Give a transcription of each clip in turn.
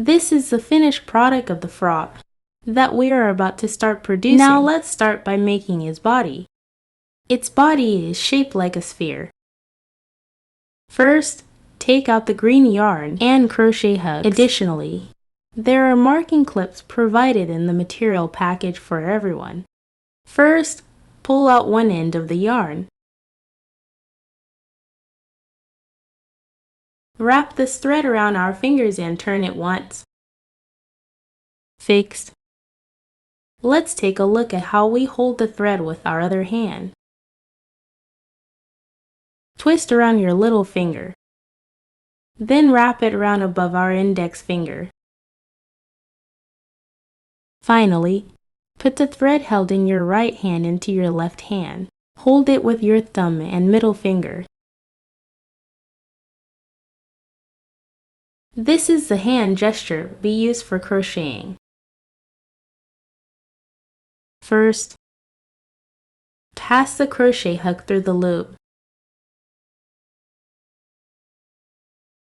This is the finished product of the frock that we are about to start producing. Now let's start by making his body. Its body is shaped like a sphere. First, take out the green yarn and crochet hooks. Additionally, there are marking clips provided in the material package for everyone. First, pull out one end of the yarn. Wrap this thread around our fingers and turn it once. Fixed. Let's take a look at how we hold the thread with our other hand. Twist around your little finger. Then wrap it around above our index finger. Finally, put the thread held in your right hand into your left hand. Hold it with your thumb and middle finger. This is the hand gesture we use for crocheting. First, pass the crochet hook through the loop.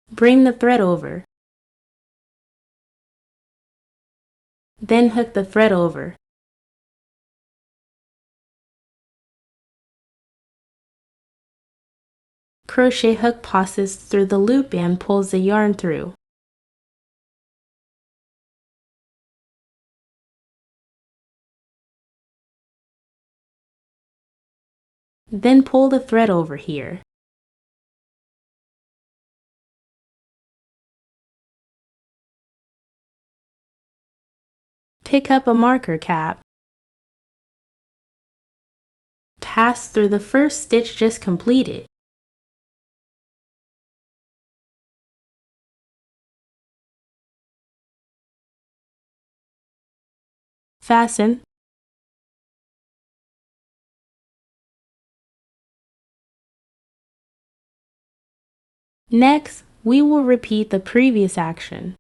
Bring the thread over. Then hook the thread over. Crochet hook passes through the loop and pulls the yarn through. Then pull the thread over here. Pick up a marker cap. Pass through the first stitch just completed. Fasten. Next, we will repeat the previous action.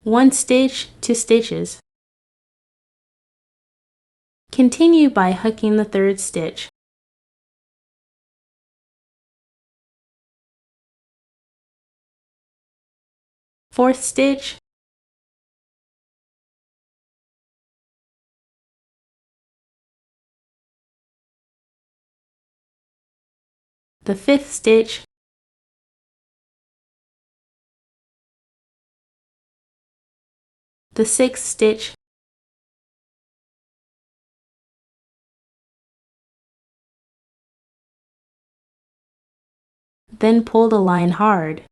One stitch, 2 stitches. Continue by hooking the third stitch. Fourth stitch. The fifth stitch. The sixth stitch. Then pull the line hard.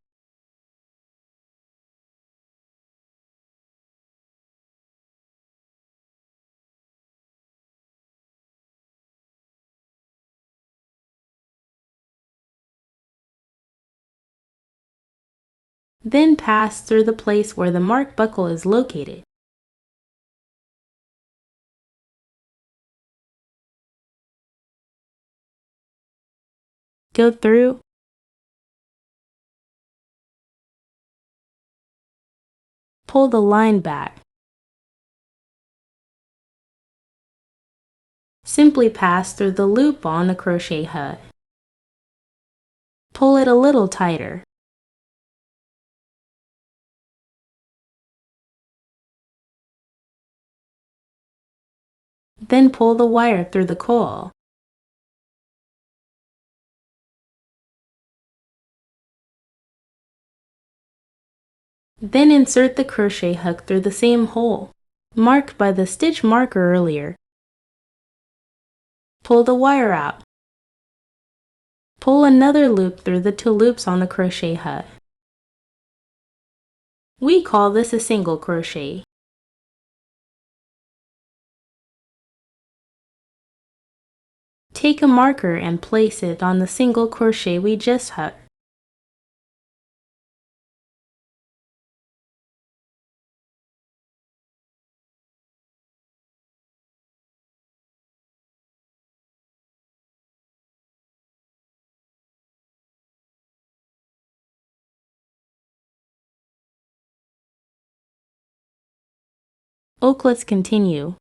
Then pass through the place where the mark buckle is located. Go through. Pull the line back. Simply pass through the loop on the crochet hook. Pull it a little tighter. Then pull the wire through the coil. Then insert the crochet hook through the same hole, marked by the stitch marker earlier. Pull the wire out. Pull another loop through the 2 loops on the crochet hook. We call this a single crochet. Take a marker and place it on the single crochet we just hooked. Let's continue.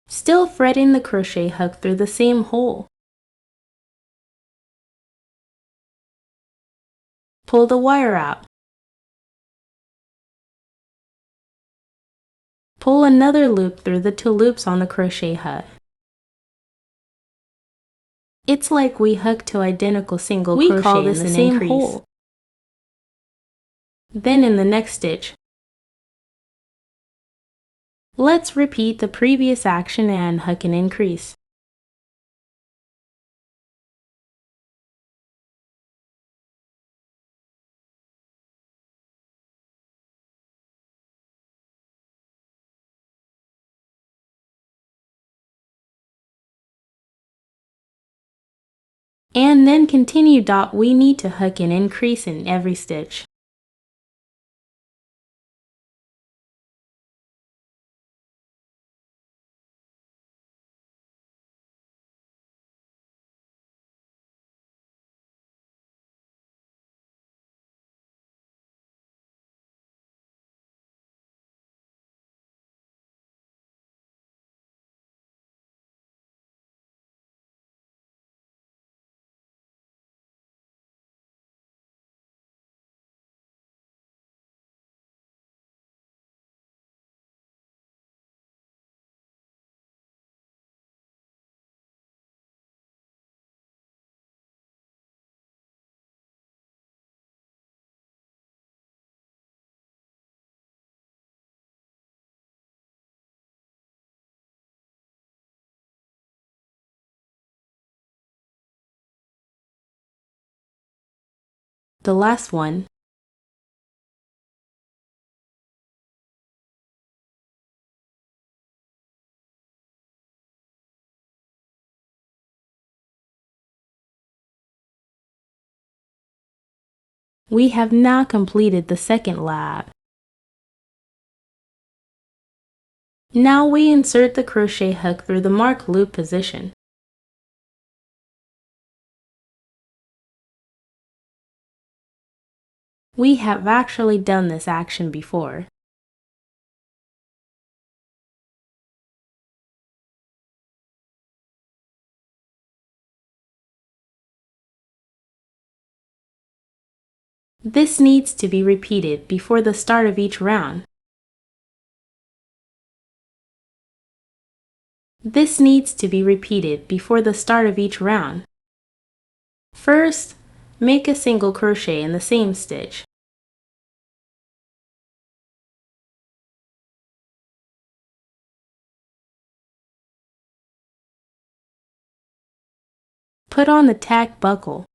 still threading the crochet hook through the same hole. Pull the wire out. Pull another loop through the 2 loops on the crochet hook. It's like we hook 2 identical single crochet in the same hole. Then in the next stitch, let's repeat the previous action and hook and increase. And then continue. We need to hook and increase in every stitch. The last one. We have now completed the second lap. Now we insert the crochet hook through the marked loop position. We have actually done this action before. This needs to be repeated before the start of each round. This needs to be repeated before the start of each round. First, make a single crochet in the same stitch. Put on the tack buckle.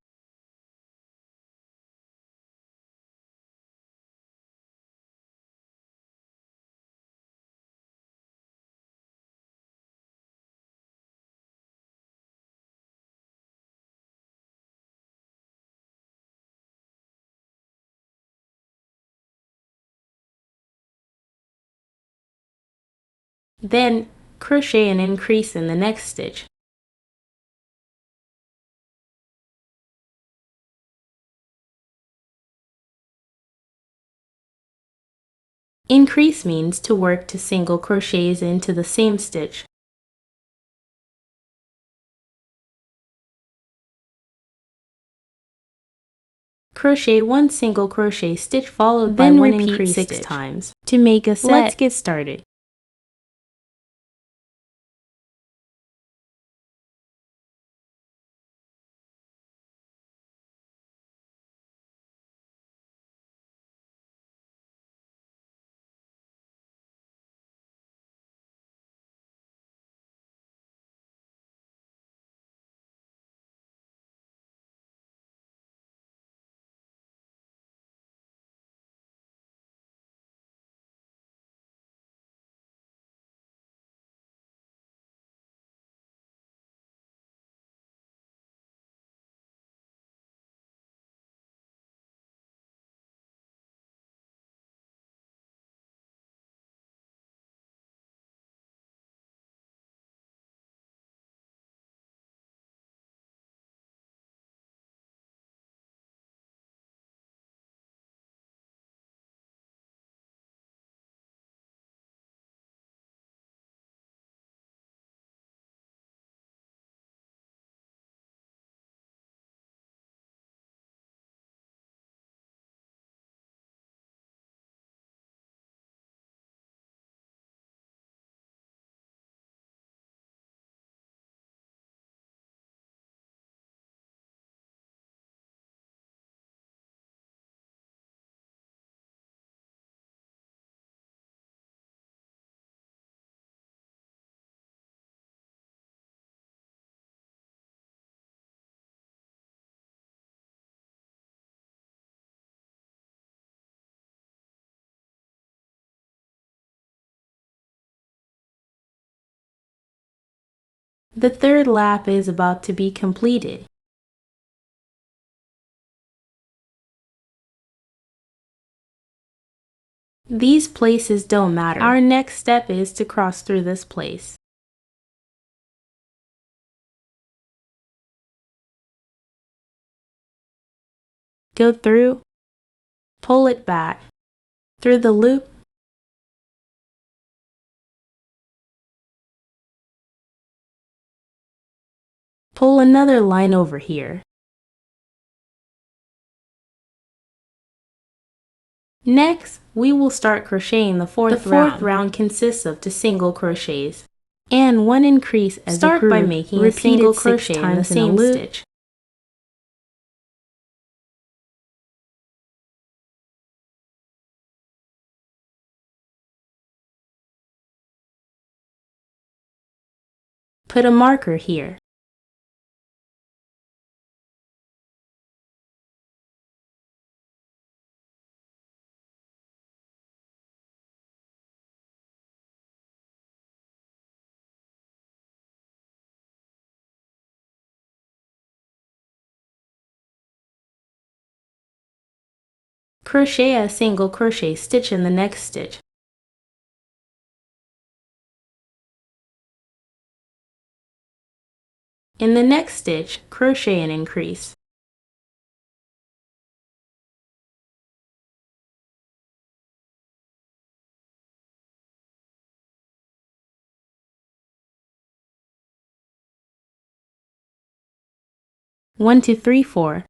Then, crochet and increase in the next stitch. Increase means to work 2 single crochets into the same stitch. Crochet 1 single crochet stitch followed by 1 increase 6 times to make a set. Let's get started. The third lap is about to be completed. These places don't matter. Our next step is to cross through this place. Go through, pull it back, through the loop, pull another line over here. Next, we will start crocheting the fourth round. The fourth round consists of 2 single crochets and 1 increase as a group. Start by making a single crochet in the same stitch. Put a marker here. Crochet a single crochet stitch in the next stitch. In the next stitch, crochet an increase. One, two, three, four.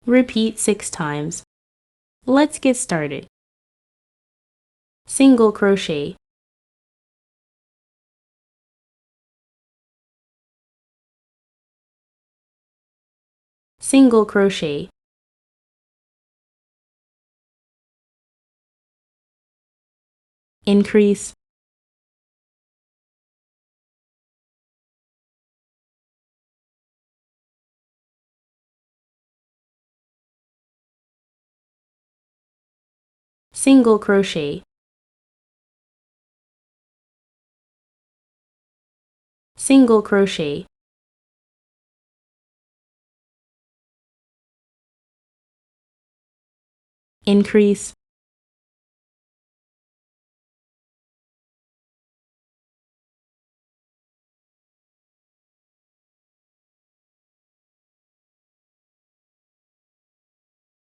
Repeat 6 times. Let's get started. Single crochet, single crochet, increase, single crochet, single crochet, increase,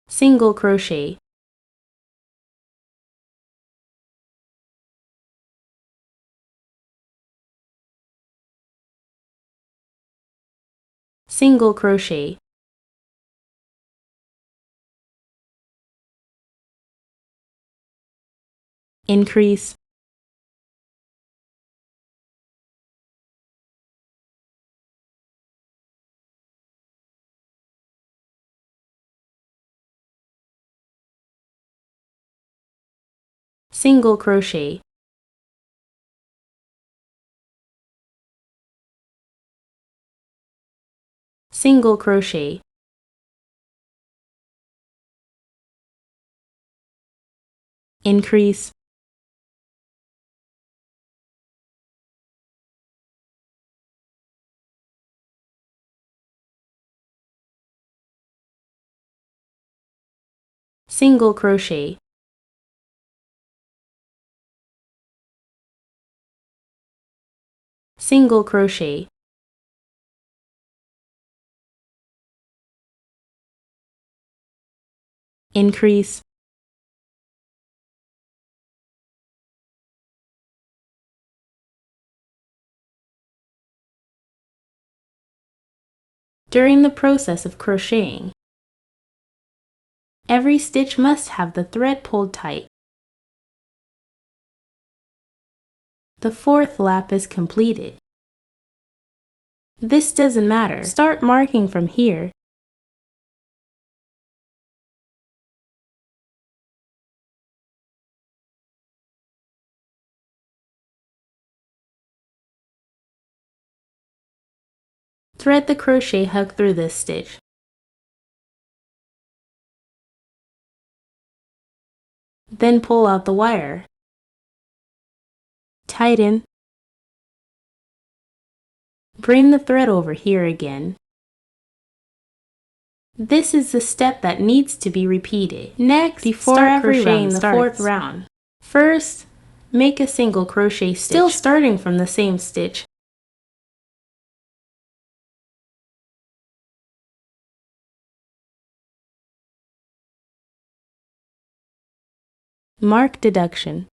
single crochet, single crochet, increase, single crochet, single crochet, increase, single crochet, single crochet, increase, during the process of crocheting. Every stitch must have the thread pulled tight. The fourth lap is completed. This doesn't matter. Start marking from here. Thread the crochet hook through this stitch. Then pull out the wire. Tighten. Bring the thread over here again. This is the step that needs to be repeated. Next, start crocheting the fourth round. First, make a single crochet stitch, still starting from the same stitch. Mark deduction.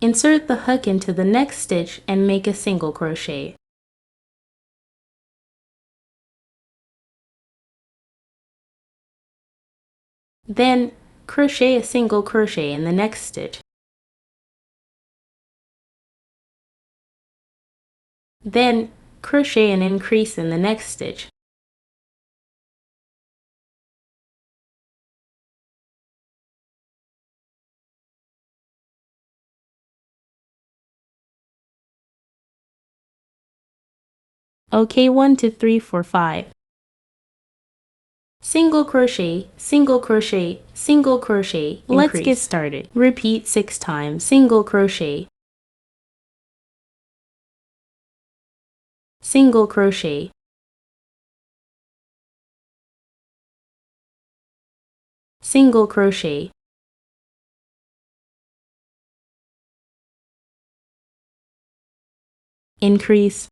Insert the hook into the next stitch and make a single crochet. Then, crochet a single crochet in the next stitch. Then, crochet an increase in the next stitch. OK, 1, 2, 3, 4, 5. Single crochet, single crochet, single crochet, increase. Let's get started. Repeat 6 times. Single crochet, single crochet, single crochet, increase, single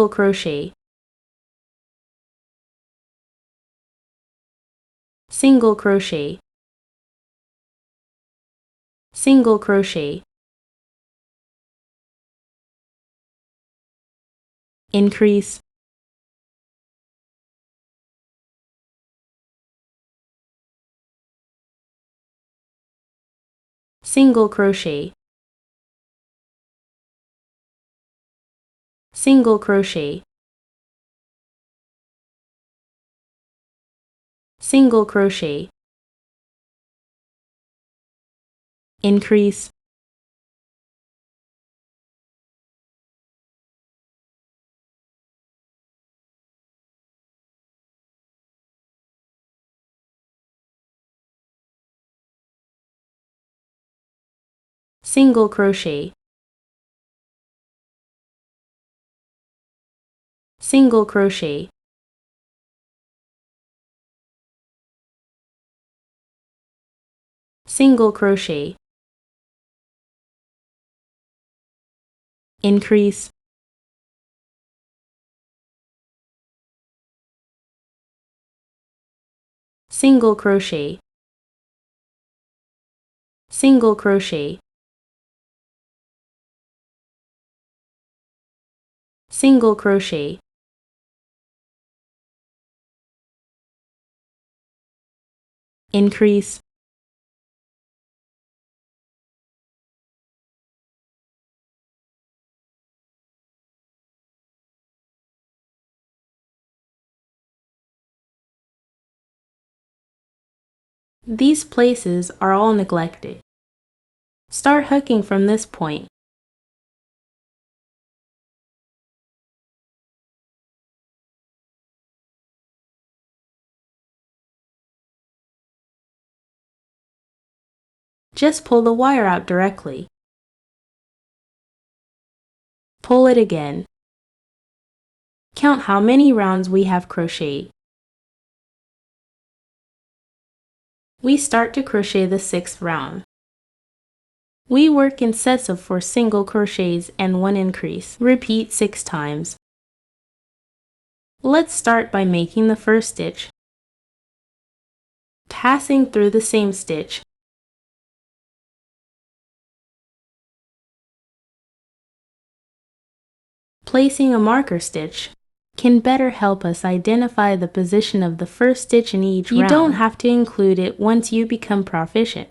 crochet, single crochet, single crochet, increase, single crochet, single crochet, single crochet, increase, single crochet, single crochet, single crochet, increase, single crochet, single crochet, single crochet, increase, these places are all neglected. Start hooking from this point. Just pull the wire out directly. Pull it again. Count how many rounds we have crocheted. We start to crochet the 6th round. We work in sets of 4 single crochets and 1 increase. Repeat 6 times. Let's start by making the first stitch, passing through the same stitch, placing a marker stitch can better help us identify the position of the first stitch in each round. You don't have to include it once you become proficient.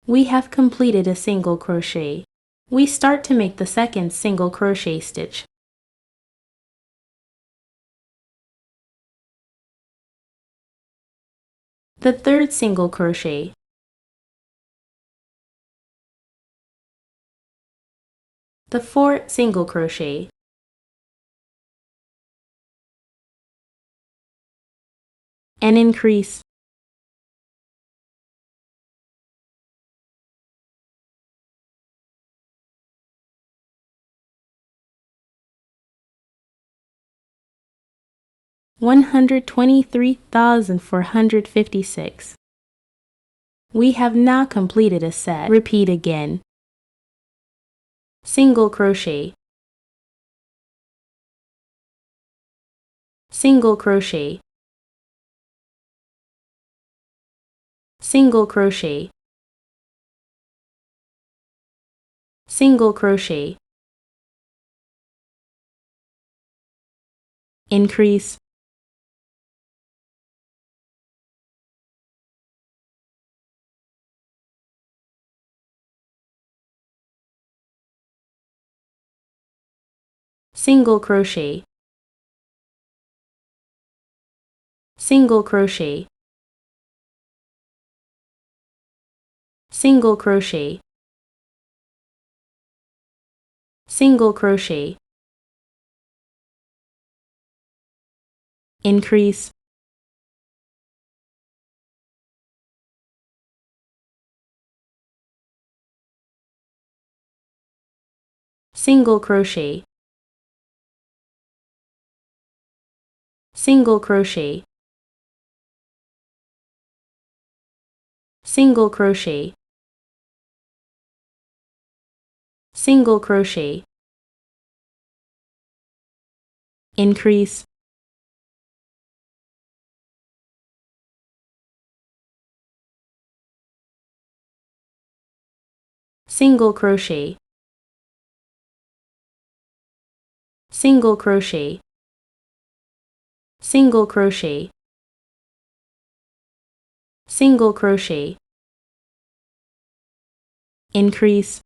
We have completed a single crochet. We start to make the second single crochet stitch. The third single crochet, the fourth single crochet, and increase. $123,456. We have now completed a set. Repeat again. Single crochet, single crochet, single crochet, single crochet, increase, single crochet, single crochet, single crochet, single crochet, increase, single crochet, single crochet, single crochet, single crochet, increase, single crochet, single crochet, single crochet, single crochet, increase,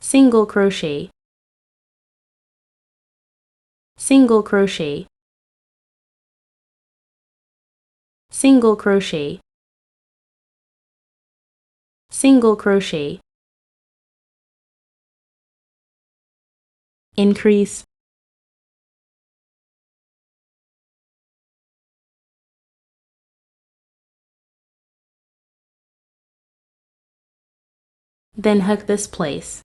single crochet, single crochet, single crochet, single crochet, increase, then hook this place.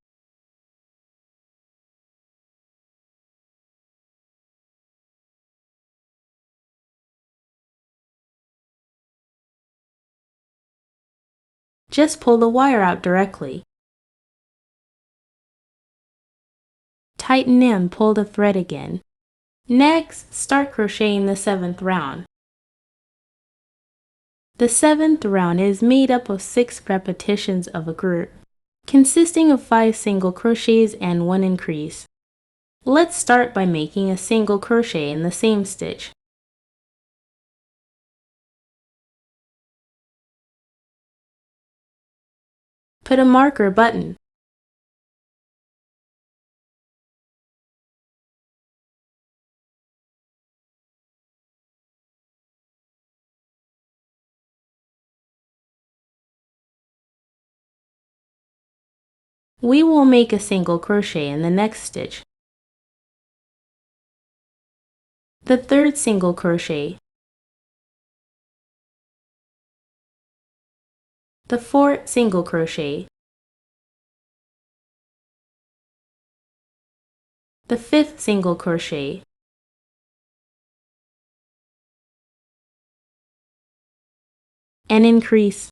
Just pull the wire out directly. Tighten and pull the thread again. Next, start crocheting the 7th round. The 7th round is made up of 6 repetitions of a group, consisting of 5 single crochets and 1 increase. Let's start by making a single crochet in the same stitch. Put a marker button. We will make a single crochet in the next stitch. The 3rd single crochet, the 4th single crochet, the 5th single crochet, and increase.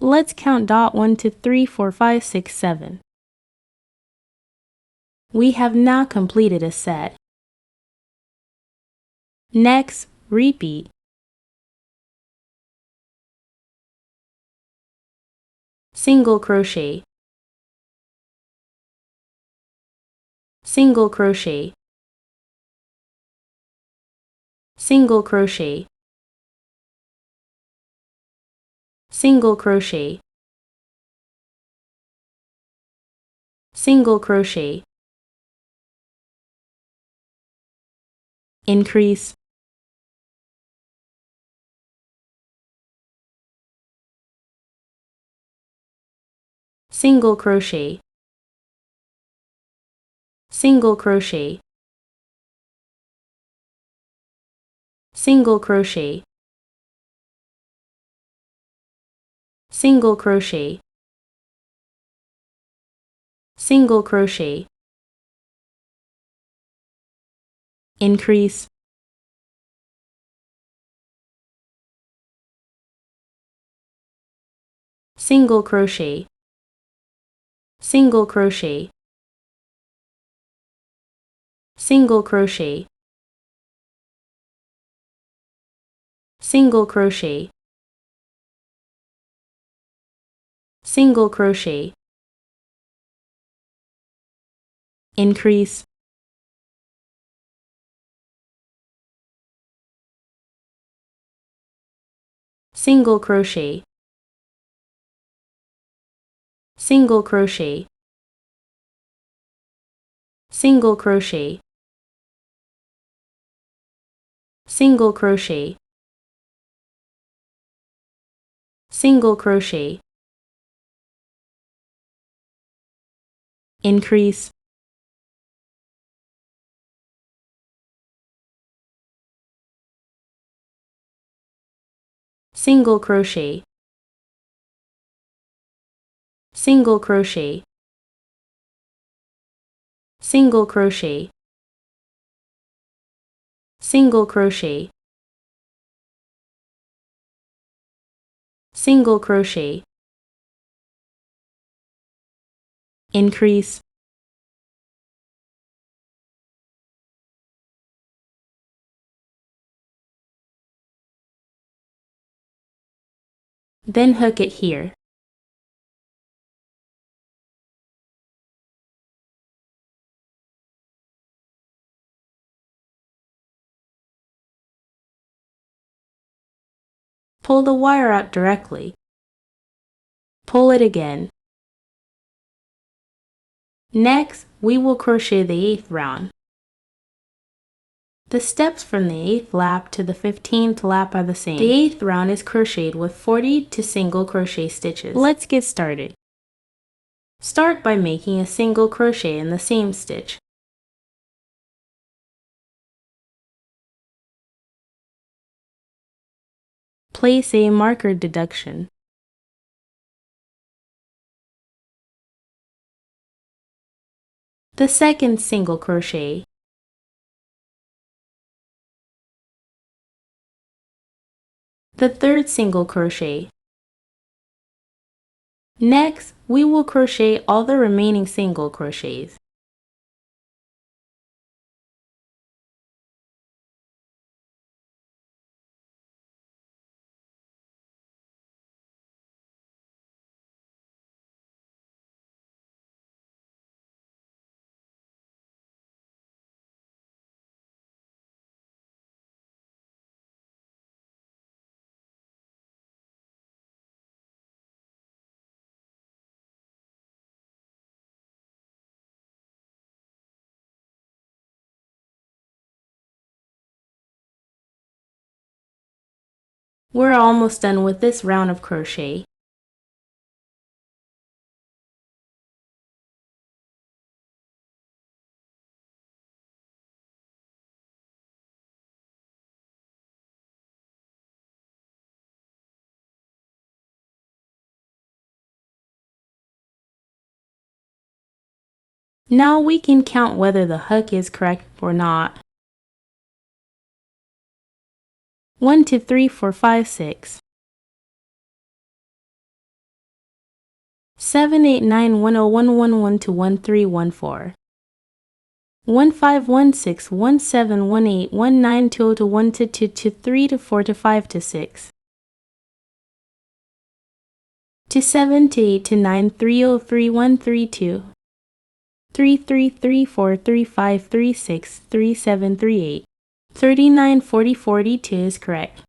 Let's count dot 1, 2, 3, 4, 5, 6, 7. We have now completed a set. Next, repeat. Single crochet, single crochet, single crochet, single crochet, single crochet, increase, single crochet, single crochet, single crochet, single crochet, single crochet, increase, single crochet, single crochet, single crochet, single crochet, single crochet, increase, single crochet, single crochet, single crochet, single crochet, single crochet, increase, single crochet, single crochet, single crochet, single crochet, single crochet, increase, then hook it here. Pull the wire out directly. Pull it again. Next, we will crochet the 8th round. The steps from the 8th lap to the 15th lap are the same. The 8th round is crocheted with 42 single crochet stitches. Let's get started. Start by making a single crochet in the same stitch. Place a marker deduction. The second single crochet. The third single crochet. Next, we will crochet all the remaining single crochets. We're almost done with this round of crochet. Now we can count whether the hook is correct or not. 1, 2, 3, 4, 5, 6. 7, 8, 9, 1, 0, 1, 1, 1, 2, 1, 3, 1, 4. 151617181920 to 1 to 2 to 3 to 4 to 5 to 6 to 7 to 8 to 9 303132 333435363738 394042 is correct.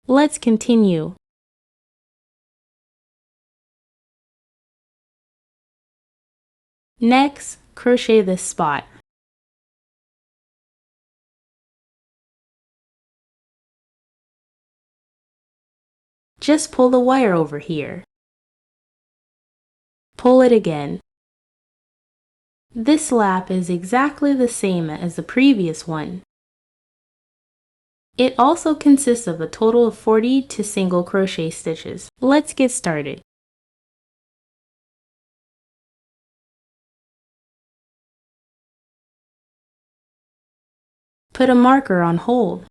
Let's continue. Next, crochet this spot. Just pull the wire over here. Pull it again. This lap is exactly the same as the previous one. It also consists of a total of 42 single crochet stitches. Let's get started. Put a marker on hold.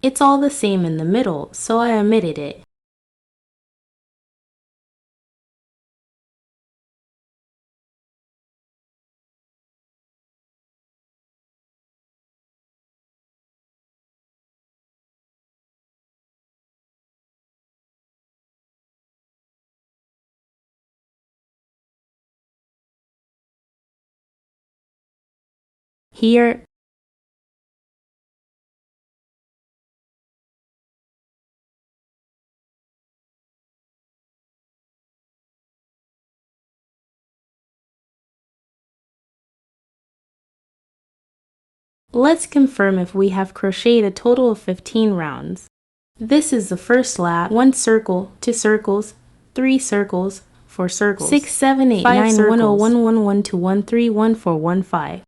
It's all the same in the middle, so I omitted it. Here, let's confirm if we have crocheted a total of 15 rounds. This is the first lap: 1 circle, 2 circles, 3 circles, 4 circles, 6, 7, 8, 9, 10, 1, 1, 1, 2, 1, 3, 1, 4, 1, 5.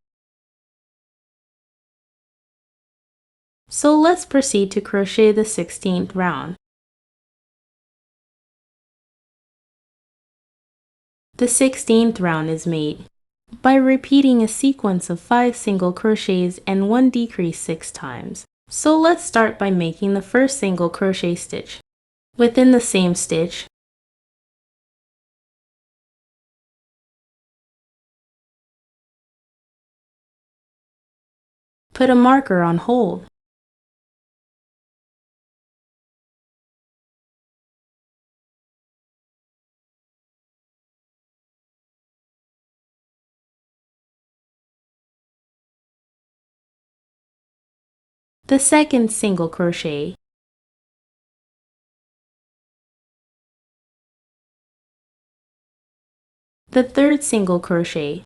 So let's proceed to crochet the 16th round. The 16th round is made by repeating a sequence of 5 single crochets and 1 decrease 6 times. So let's start by making the first single crochet stitch. Within the same stitch, put a marker on hold. The second single crochet, the third single crochet,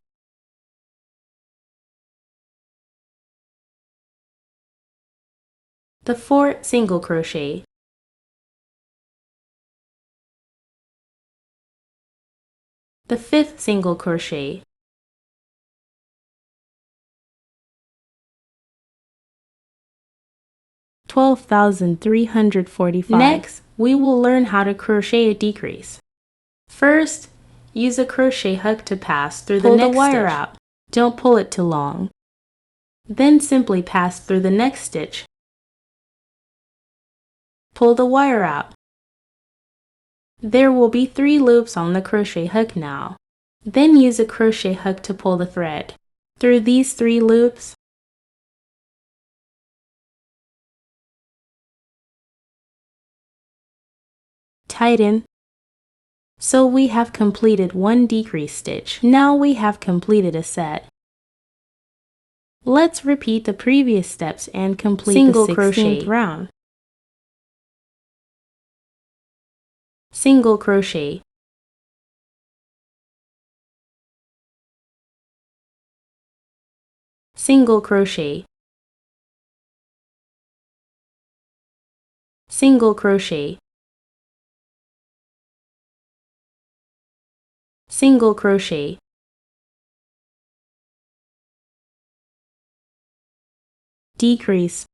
the fourth single crochet, the fifth single crochet, $12,345. Next, we will learn how to crochet a decrease. First, use a crochet hook to pass through the next wire out. Don't pull it too long. Then simply pass through the next stitch. Pull the wire out. There will be 3 loops on the crochet hook now. Then use a crochet hook to pull the thread through these 3 loops. Tighten. So we have completed 1 decrease stitch. Now we have completed a set. Let's repeat the previous steps and complete single the 16th round. Single crochet, single crochet, single crochet, single crochet, decrease,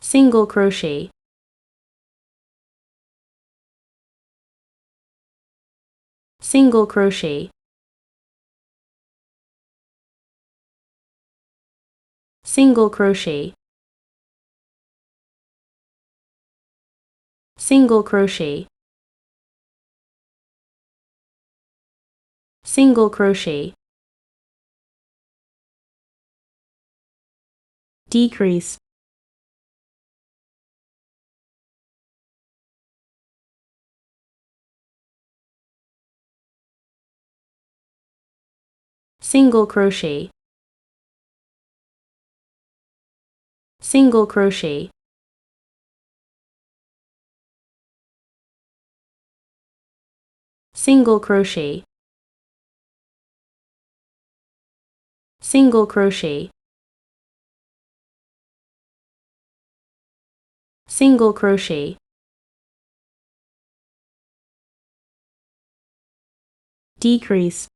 single crochet, single crochet, single crochet, single crochet, single crochet, decrease, single crochet, single crochet, single crochet, single crochet, single crochet, decrease,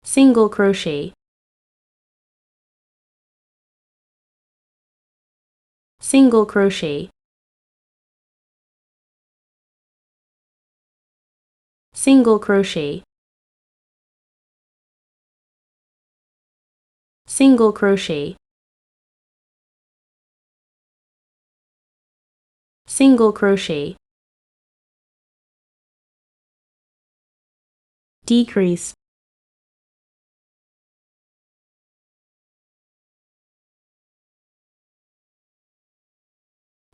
single crochet, single crochet, single crochet, single crochet, single crochet, decrease,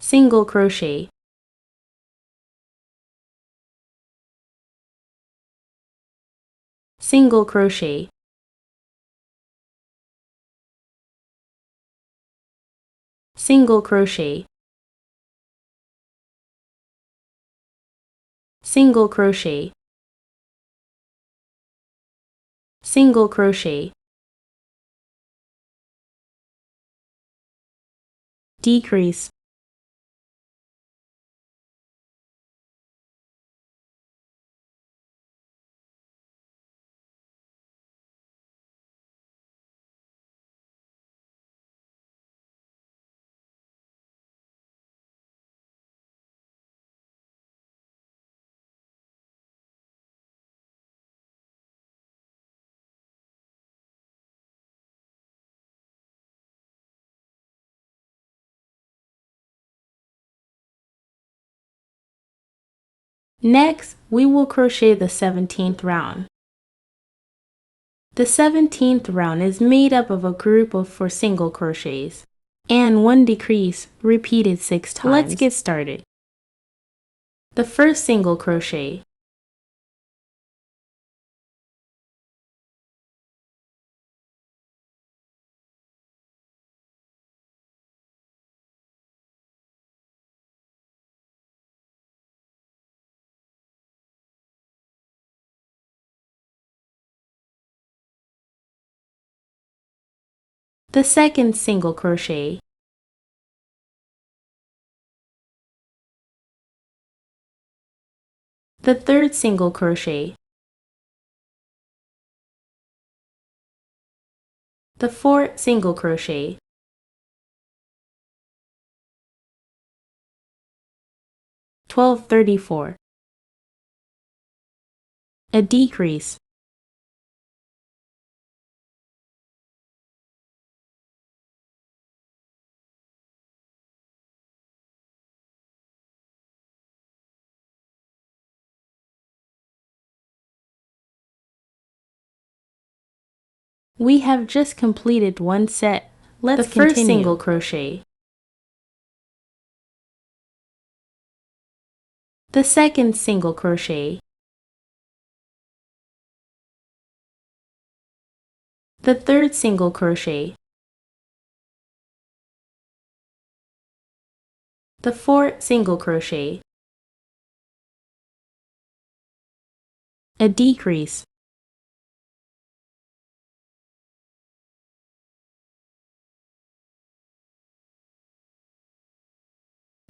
single crochet, single crochet, single crochet, single crochet, single crochet, decrease, Next, we will crochet the 17th round. The 17th round is made up of a group of 4 single crochets and 1 decrease repeated 6 times. Let's get started. The first single crochet, the second single crochet, the third single crochet, the fourth single crochet, (1234), a decrease, we have just completed one set. Let's continue. The first single crochet, the second single crochet, the third single crochet, the fourth single crochet, a decrease,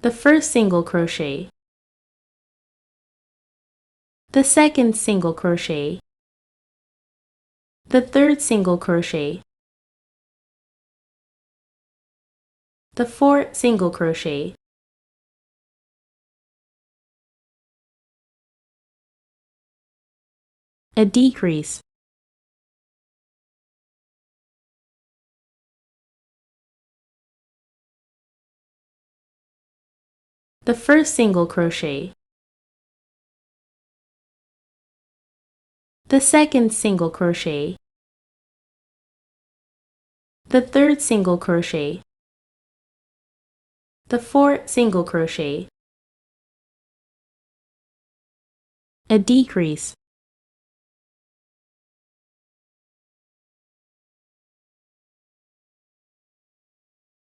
the first single crochet, the second single crochet, the third single crochet, the fourth single crochet, a decrease, the first single crochet, the second single crochet, the third single crochet, the fourth single crochet, a decrease,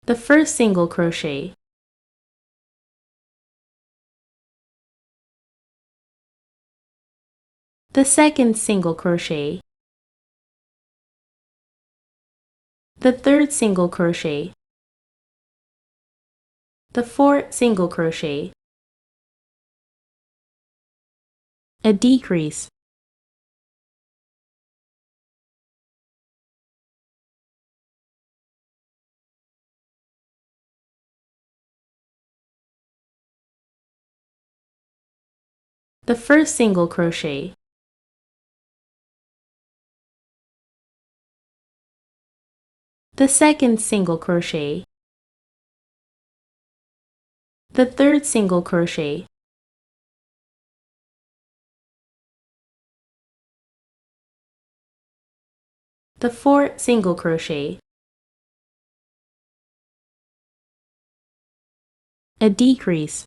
the first single crochet, the second single crochet, the third single crochet, the fourth single crochet, a decrease, the first single crochet, the second single crochet, the third single crochet, the fourth single crochet, a decrease,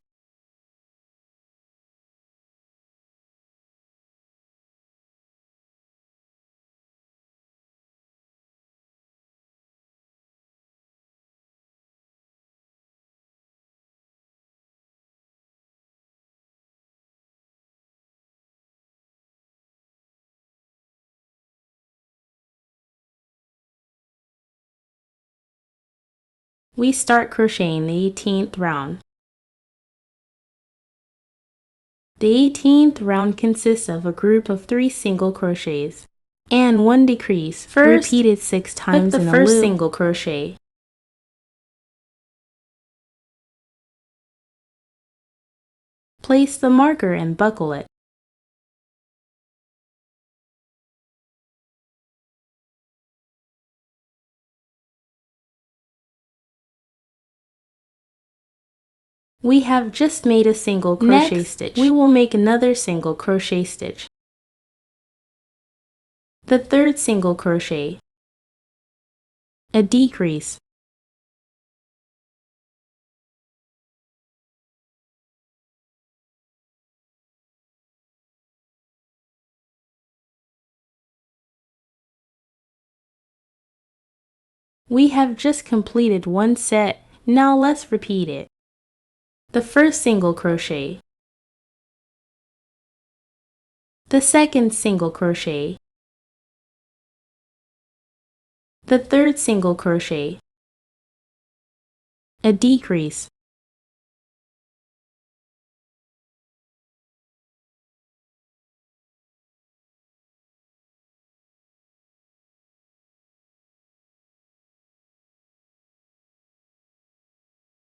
we start crocheting the 18th round. The 18th round consists of a group of 3 single crochets and 1 decrease, first, repeated 6 times in the first single crochet. Place the marker and buckle it. We have just made a single crochet stitch. We will make another single crochet stitch. The third single crochet, a decrease, we have just completed one set. Now let's repeat it. The first single crochet, the second single crochet, the third single crochet, a decrease,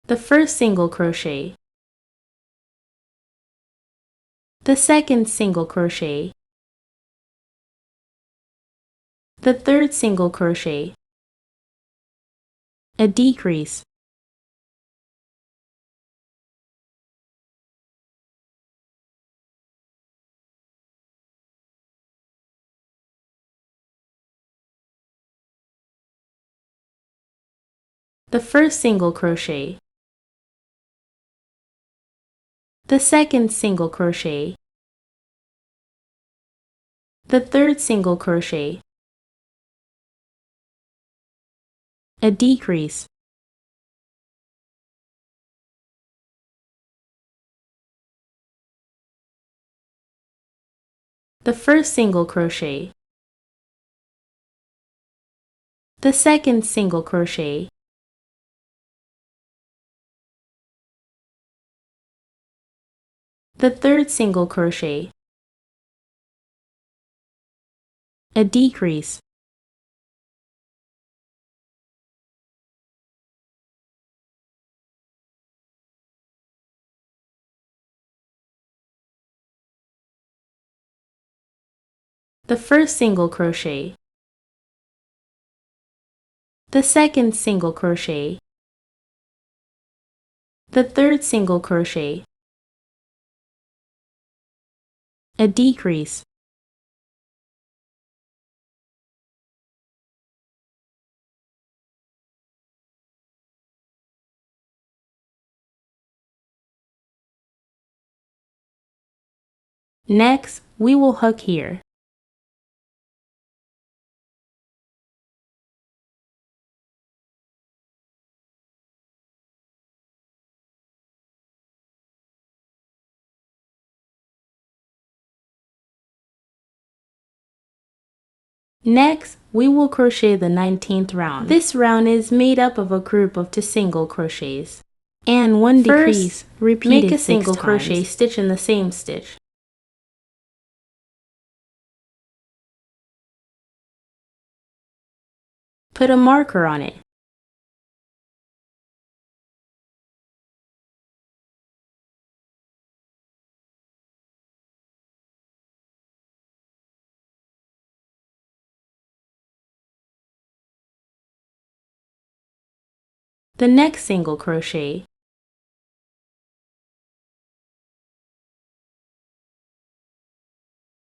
the first single crochet, the second single crochet, the third single crochet, a decrease, the first single crochet, the second single crochet, the third single crochet, a decrease, the first single crochet, the second single crochet, The third single crochet, a decrease, the first single crochet, the second single crochet, the third single crochet, a decrease, next, we will hook here. Next, we will crochet the 19th round. This round is made up of a group of 2 single crochets and 1 decrease. Repeat make a single crochet stitch in the same stitch. Put a marker on it. The next single crochet,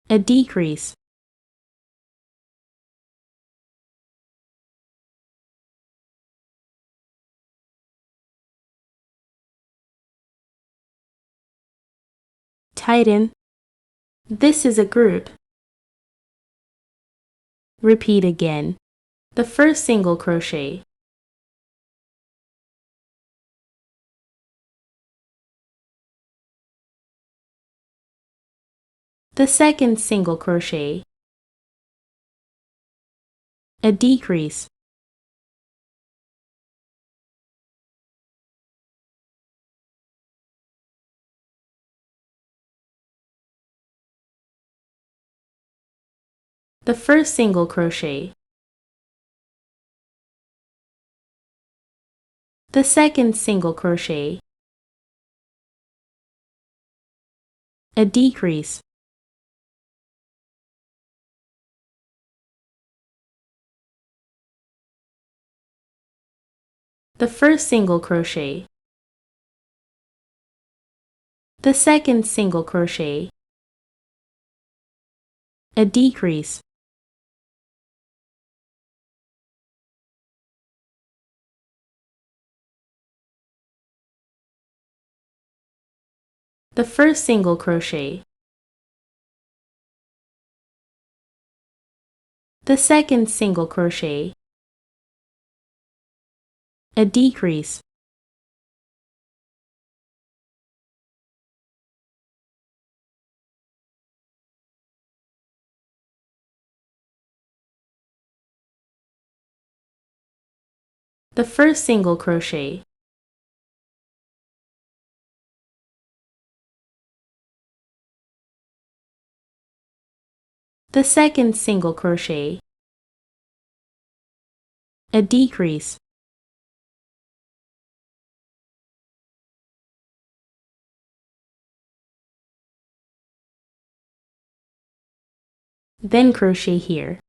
a decrease, tighten. This is a group. Repeat again. The first single crochet, the second single crochet, a decrease, the first single crochet, the second single crochet, a decrease, the first single crochet, the second single crochet, a decrease, the first single crochet, the second single crochet, a decrease, the first single crochet, the second single crochet, a decrease, then crochet here.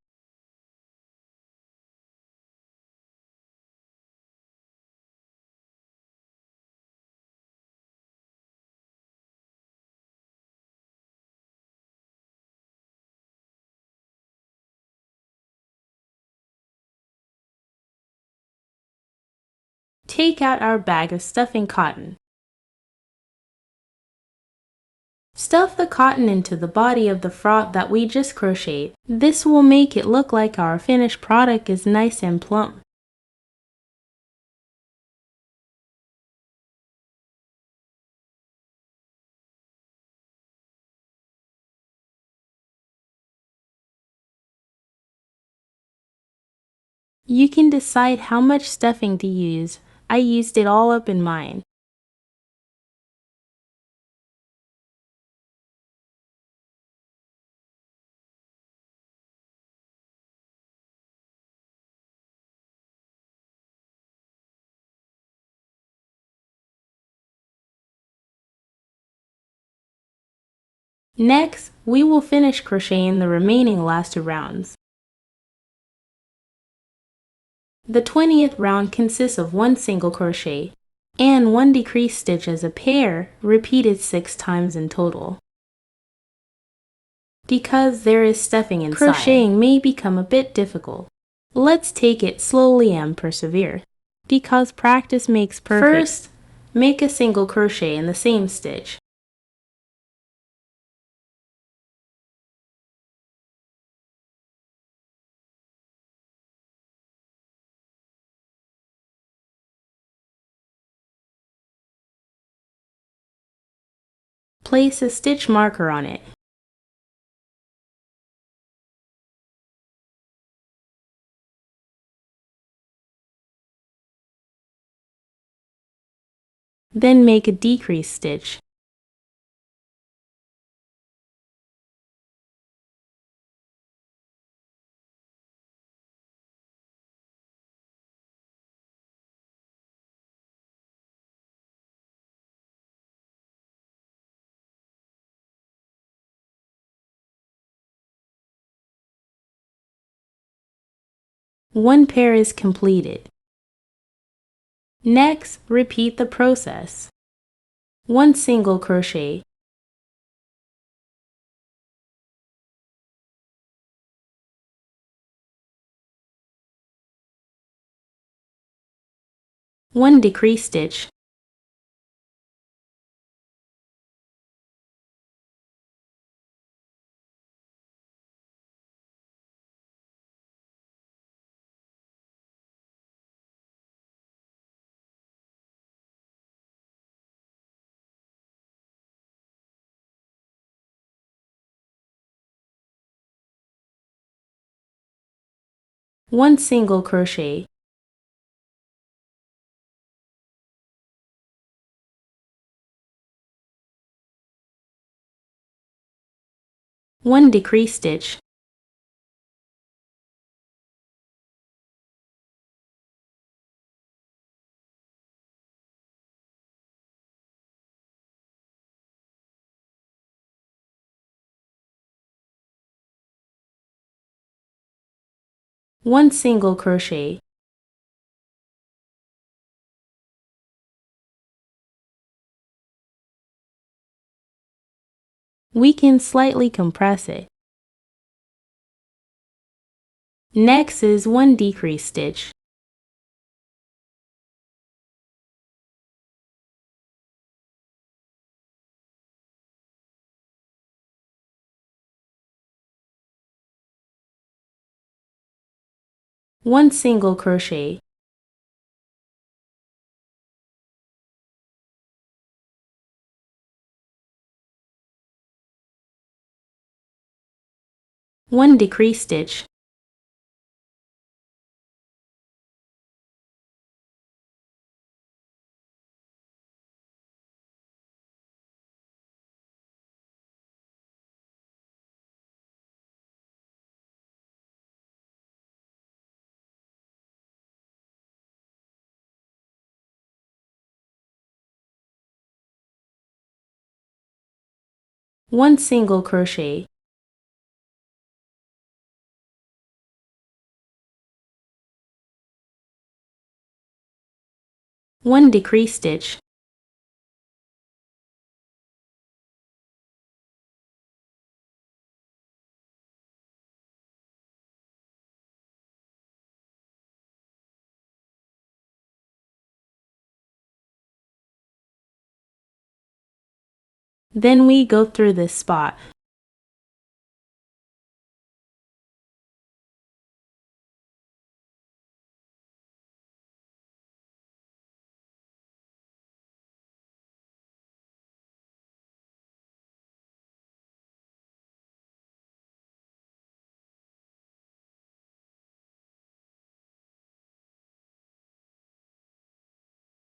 Take out our bag of stuffing cotton. Stuff the cotton into the body of the frog that we just crocheted. This will make it look like our finished product is nice and plump. You can decide how much stuffing to use. I used it all up in mine. Next, we will finish crocheting the remaining last 2 rounds. The 20th round consists of 1 single crochet and 1 decreased stitch as a pair, repeated 6 times in total. Because there is stuffing inside, crocheting may become a bit difficult. Let's take it slowly and persevere, because practice makes perfect. First, make a single crochet in the same stitch. Place a stitch marker on it. Then make a decreased stitch. One pair is completed. Next, repeat the process. 1 single crochet, one decreased stitch, one single crochet, one decreased stitch, one single crochet, we can slightly compress it. Next is 1 decreased stitch, one single crochet, one decreased stitch, one single crochet, one decreased stitch, then we go through this spot.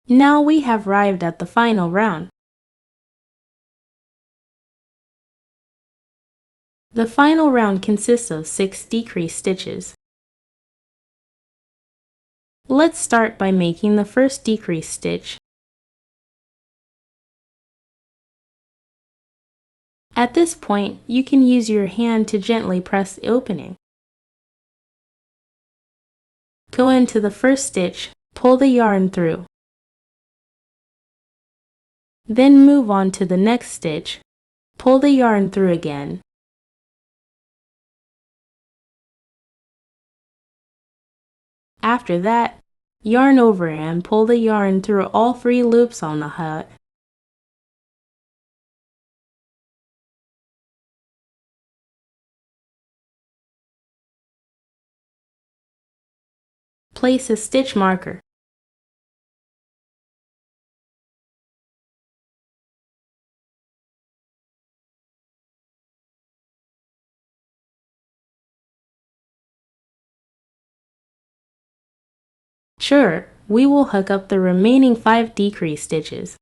Now we have arrived at the final round. The final round consists of 6 decreased stitches. Let's start by making the first decreased stitch. At this point, you can use your hand to gently press the opening. Go into the first stitch, pull the yarn through. Then move on to the next stitch, pull the yarn through again. After that, yarn over and pull the yarn through all 3 loops on the hat. Place a stitch marker. Sure, we will hook up the remaining 5 decrease stitches.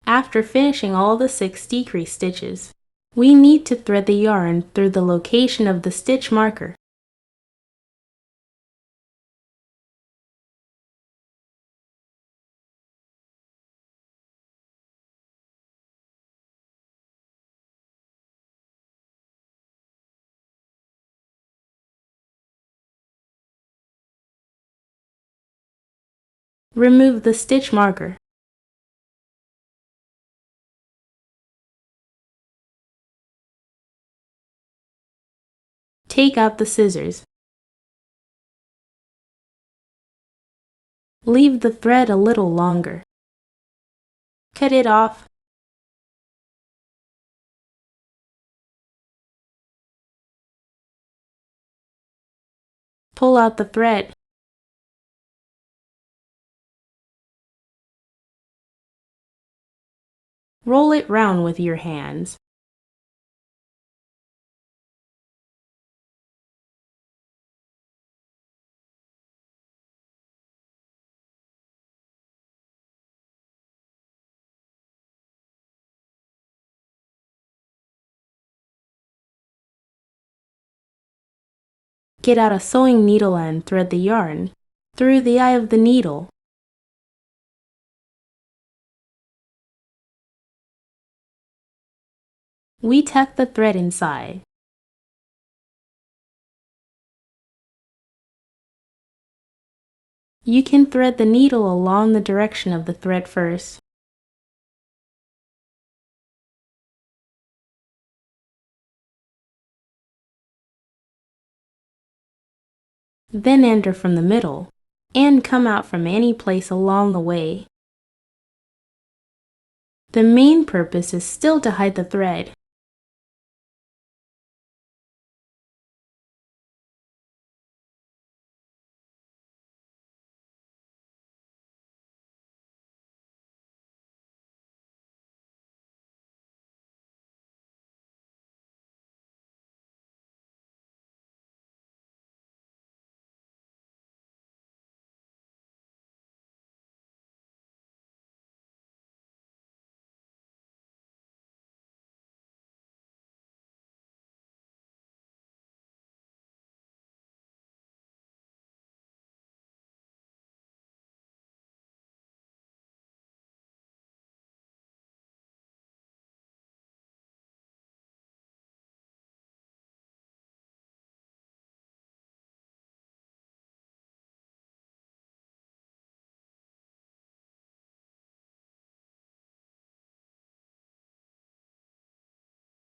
After finishing all the 6 decrease stitches, we need to thread the yarn through the location of the stitch marker. Remove the stitch marker. Take out the scissors. Leave the thread a little longer. Cut it off. Pull out the thread. Roll it round with your hands. Get out a sewing needle and thread the yarn through the eye of the needle. We tuck the thread inside. You can thread the needle along the direction of the thread first. Then enter from the middle, and come out from any place along the way. The main purpose is still to hide the thread.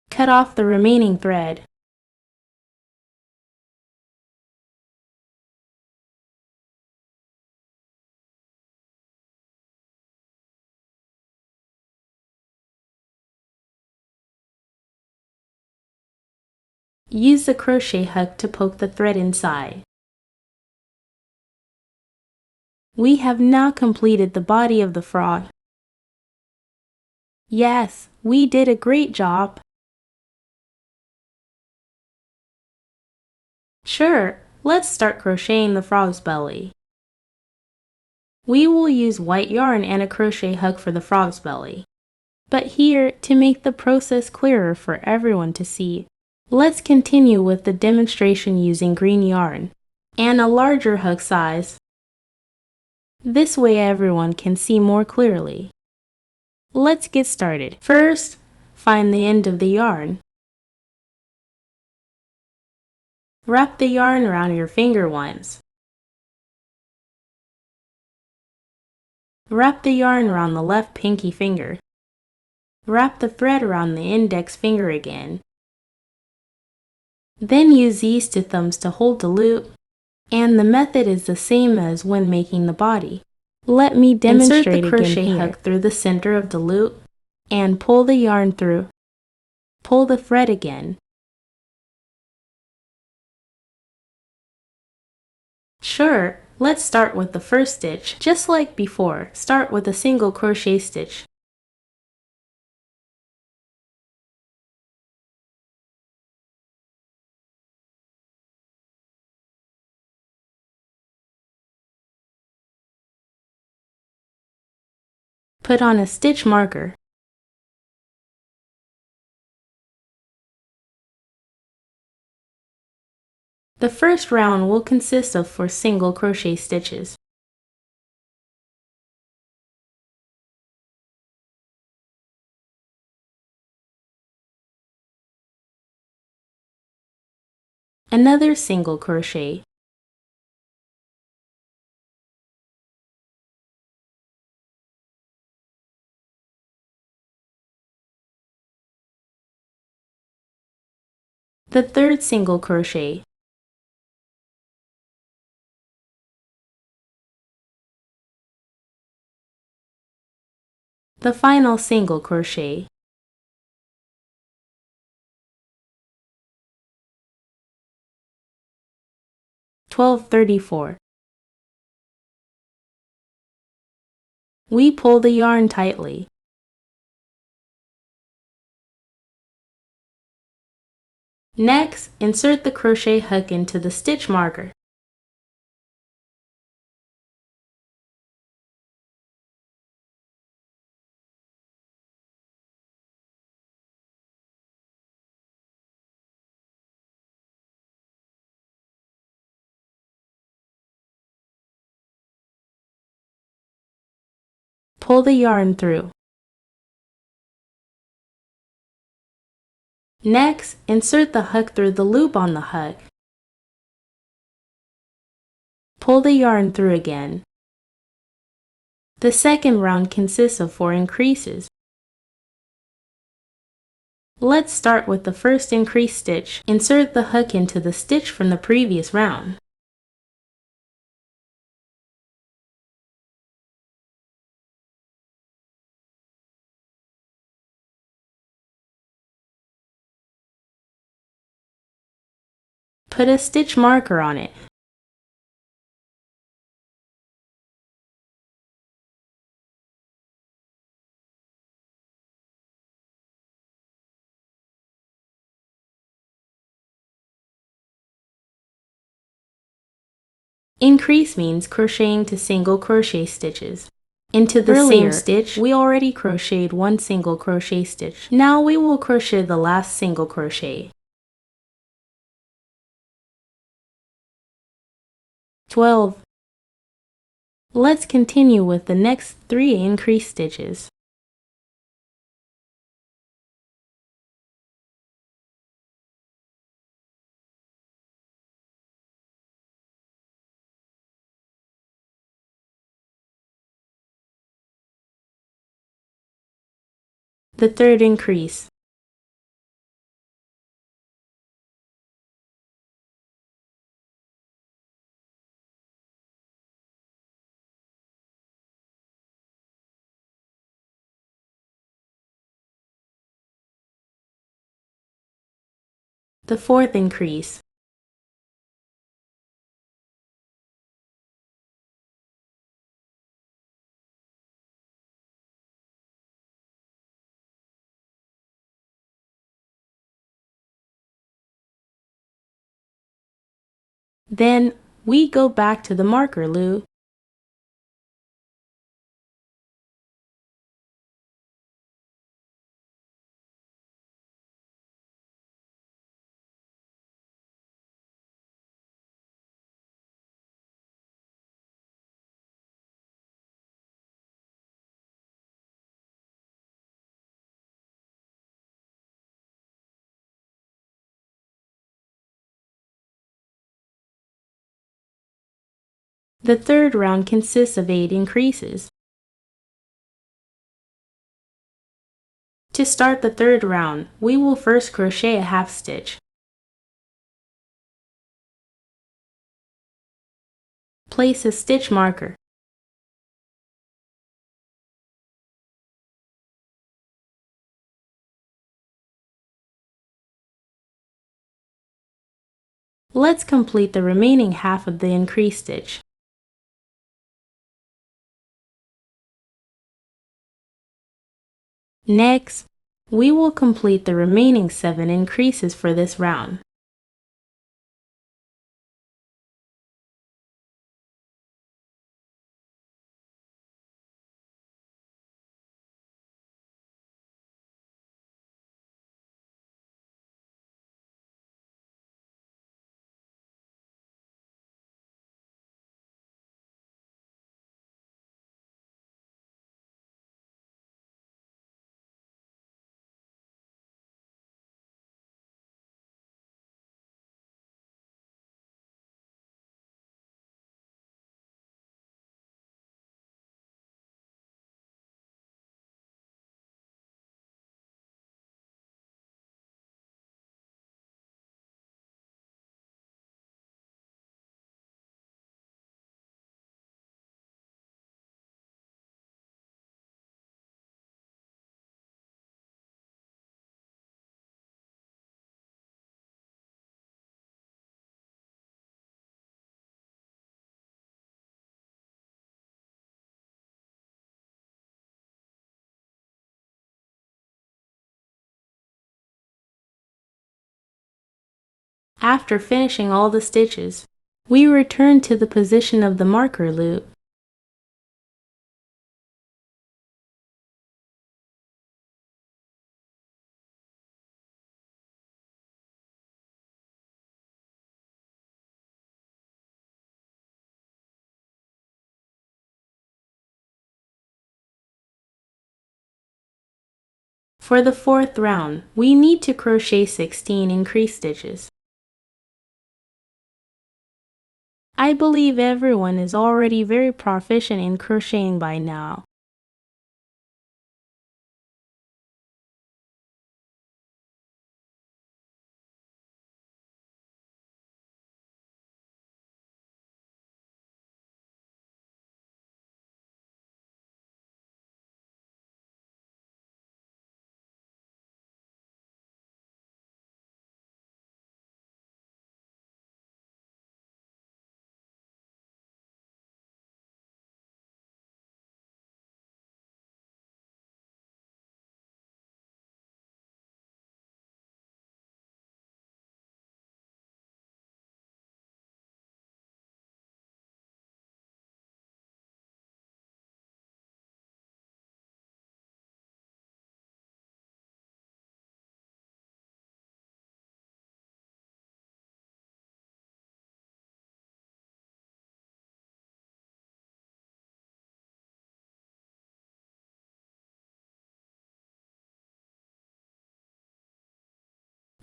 Cut off the remaining thread. Use the crochet hook to poke the thread inside. We have now completed the body of the frog. Yes, we did a great job. Sure, let's start crocheting the frog's belly. We will use white yarn and a crochet hook for the frog's belly. But here, to make the process clearer for everyone to see, let's continue with the demonstration using green yarn and a larger hook size. This way everyone can see more clearly. Let's get started. First, find the end of the yarn. Wrap the yarn around your finger once. Wrap the yarn around the left pinky finger. Wrap the thread around the index finger again. Then use these two thumbs to hold the loop, and the method is the same as when making the body. Let me demonstrate. Insert the crochet hook through the center of the loop and pull the yarn through. Pull the thread again. Sure, let's start with the first stitch. Just like before, start with a single crochet stitch. Put on a stitch marker. The first round will consist of 4 single crochet stitches. Another single crochet. The third single crochet. The final single crochet. (1234). We pull the yarn tightly. Next, insert the crochet hook into the stitch marker. Pull the yarn through. Next, insert the hook through the loop on the hook. Pull the yarn through again. The second round consists of 4 increases. Let's start with the first increase stitch. Insert the hook into the stitch from the previous round. put a stitch marker on it. Increase means crocheting to single crochet stitches. Into the same stitch, we already crocheted one single crochet stitch. Now we will crochet the last single crochet. 12. Let's continue with the next 3 increase stitches. The third increase. The fourth increase. Then we go back to the marker loop. The third round consists of 8 increases. To start the third round, we will first crochet a half stitch. Place a stitch marker. Let's complete the remaining half of the increase stitch. Next, we will complete the remaining 7 increases for this round. After finishing all the stitches, we return to the position of the marker loop. For the fourth round, we need to crochet 16 increase stitches. I believe everyone is already very proficient in crocheting by now.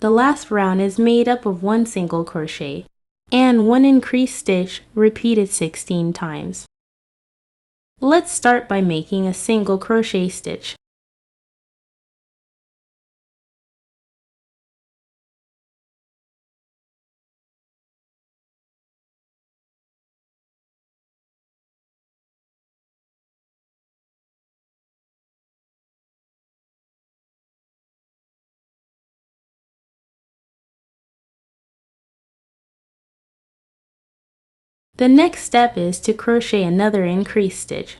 The last round is made up of one single crochet and one increased stitch repeated 16 times. Let's start by making a single crochet stitch. The next step is to crochet another increased stitch.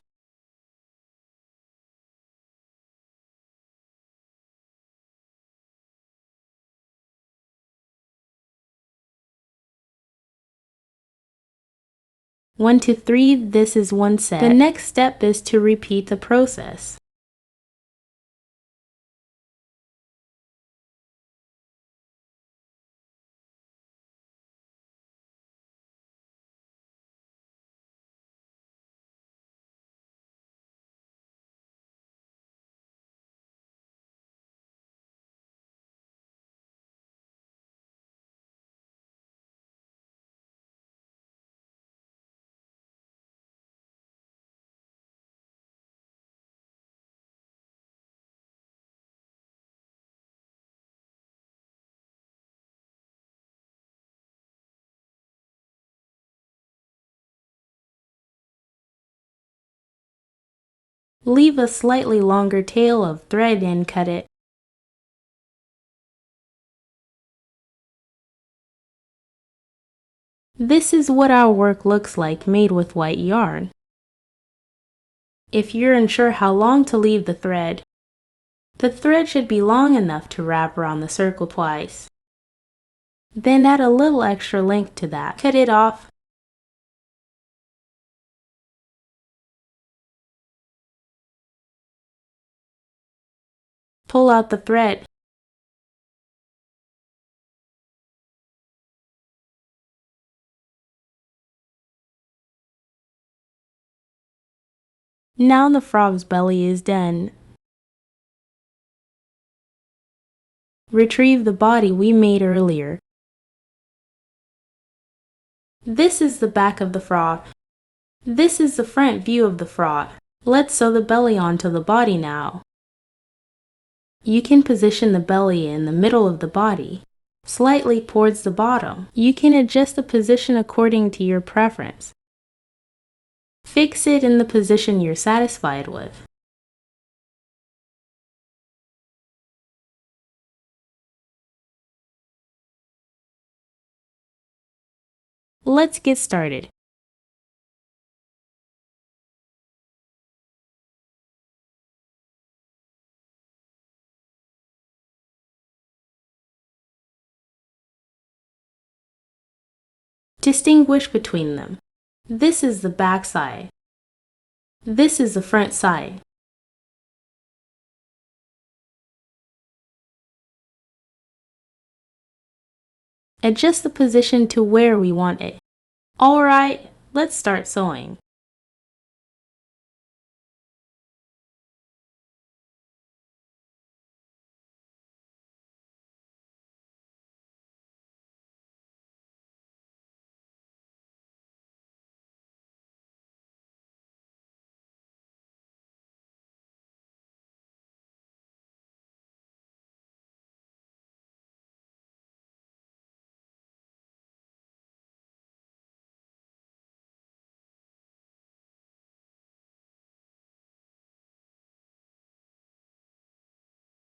One to 3, this is one set. The next step is to repeat the process. Leave a slightly longer tail of thread and cut it. This is what our work looks like made with white yarn. If you're unsure how long to leave the thread should be long enough to wrap around the circle twice. Then add a little extra length to that. Cut it off. Pull out the thread. Now the frog's belly is done. Retrieve the body we made earlier. This is the back of the frog. This is the front view of the frog. Let's sew the belly onto the body now. You can position the belly in the middle of the body, slightly towards the bottom. You can adjust the position according to your preference. Fix it in the position you're satisfied with. Let's get started. Distinguish between them. This is the back side. This is the front side. Adjust the position to where we want it. Alright, let's start sewing.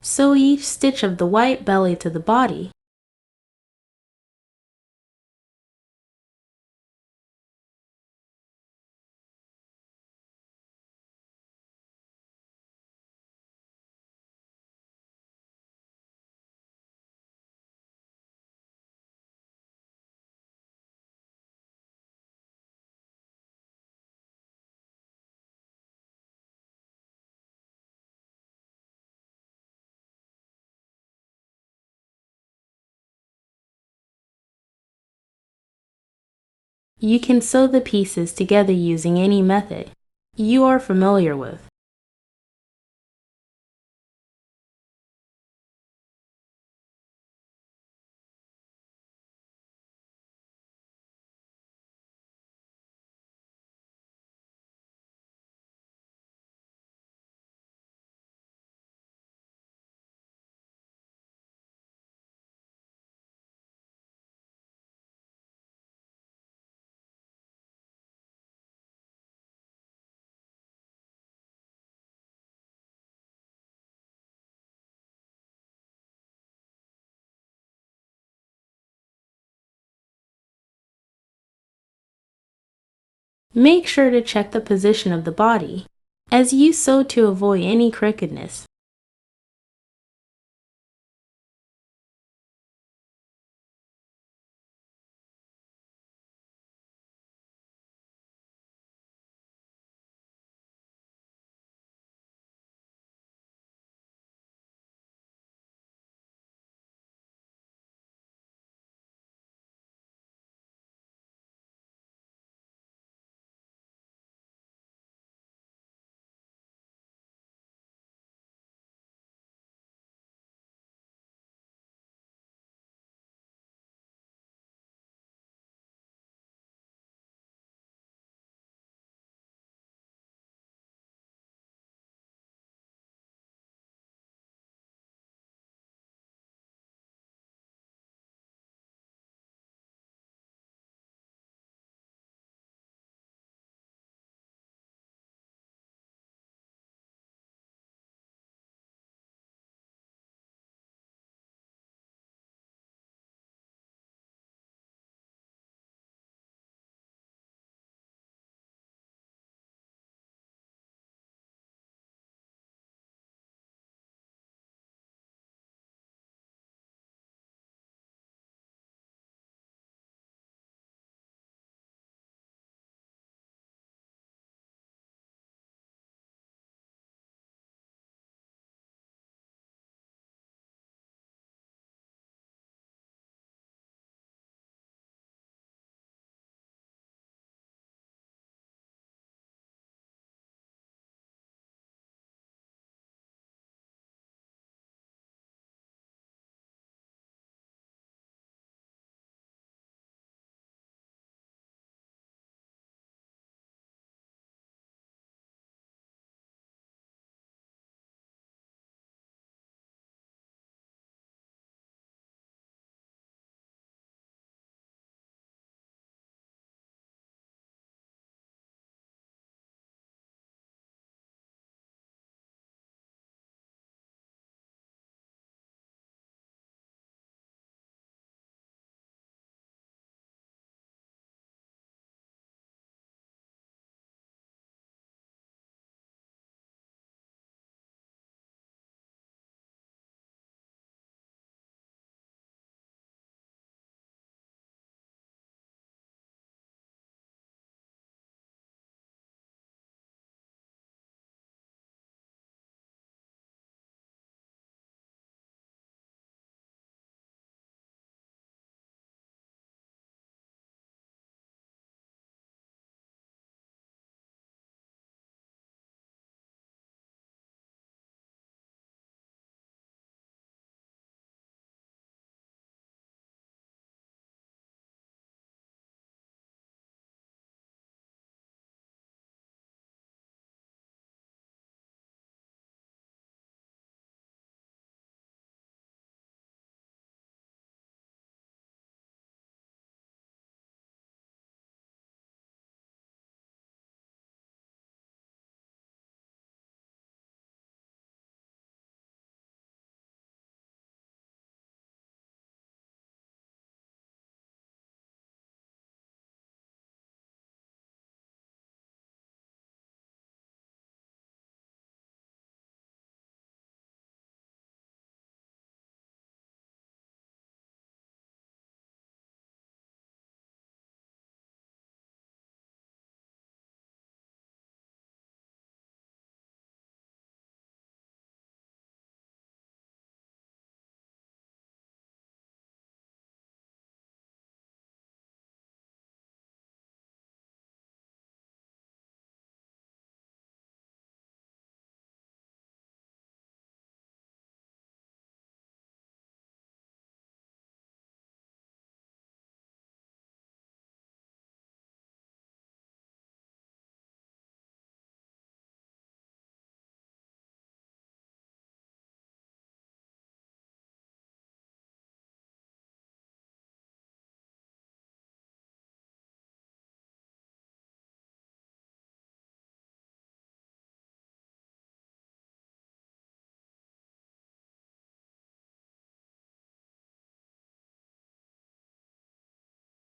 Sew each stitch of the white belly to the body. You can sew the pieces together using any method you are familiar with. Make sure to check the position of the body, as you sew to avoid any crookedness.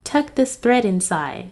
Tuck this thread inside.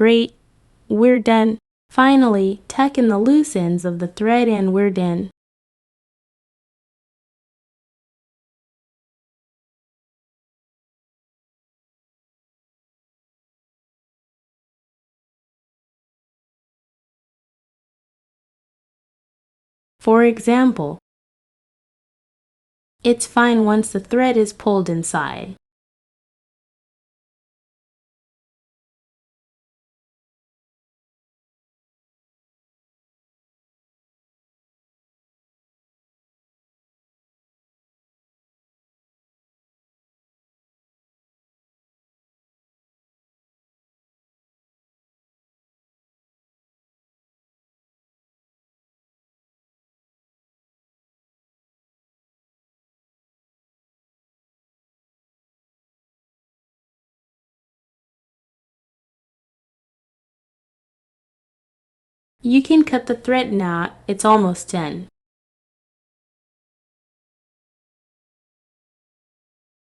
Great! We're done. Finally, tuck in the loose ends of the thread and we're done. For example, it's fine once the thread is pulled inside. You can cut the thread now, it's almost done.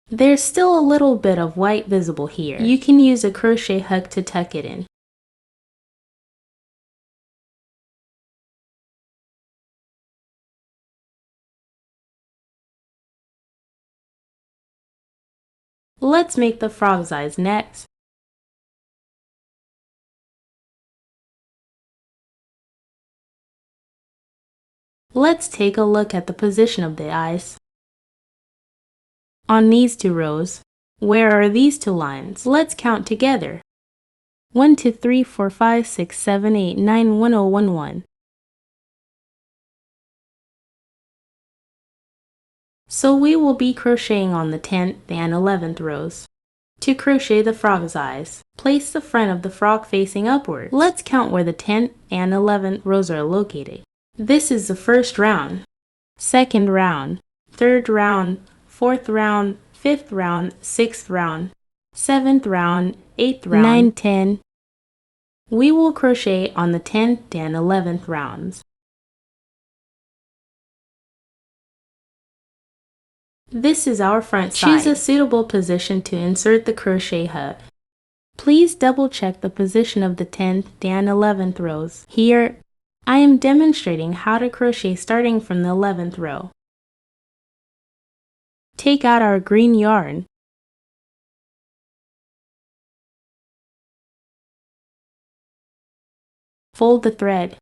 There's still a little bit of white visible here. You can use a crochet hook to tuck it in. Let's make the frog's eyes next. Let's take a look at the position of the eyes. On these two rows, where are these two lines? Let's count together. 1, 2, 3, 4, 5, 6, 7, 8, 9, 1, 0, 1, 1. So we will be crocheting on the 10th and 11th rows. To crochet the frog's eyes, place the front of the frog facing upward. Let's count where the 10th and 11th rows are located. This is the first round, second round, third round, fourth round, fifth round, sixth round, seventh round, eighth round, 9, 10. We will crochet on the 10th and 11th rounds. This is our front side. Choose a suitable position to insert the crochet hook. Please double check the position of the 10th and 11th rows. Here, I am demonstrating how to crochet starting from the 11th row. Take out our green yarn. Fold the thread.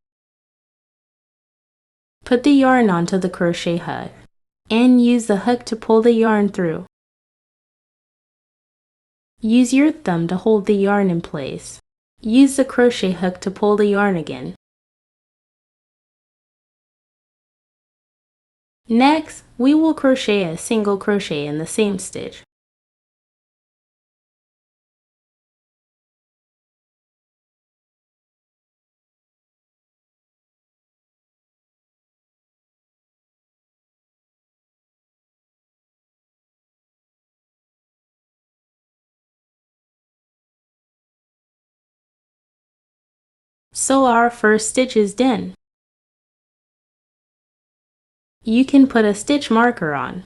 Put the yarn onto the crochet hook and use the hook to pull the yarn through. Use your thumb to hold the yarn in place. Use the crochet hook to pull the yarn again. Next, we will crochet a single crochet in the same stitch. So our first stitch is done. You can put a stitch marker on.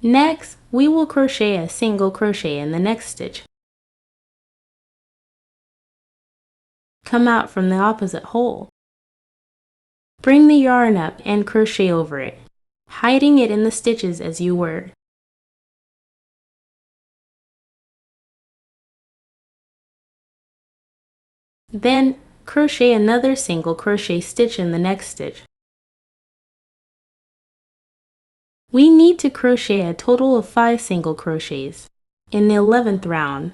Next, we will crochet a single crochet in the next stitch. Come out from the opposite hole. Bring the yarn up and crochet over it, hiding it in the stitches as you work. Then, crochet another single crochet stitch in the next stitch. We need to crochet a total of 5 single crochets in the 11th round.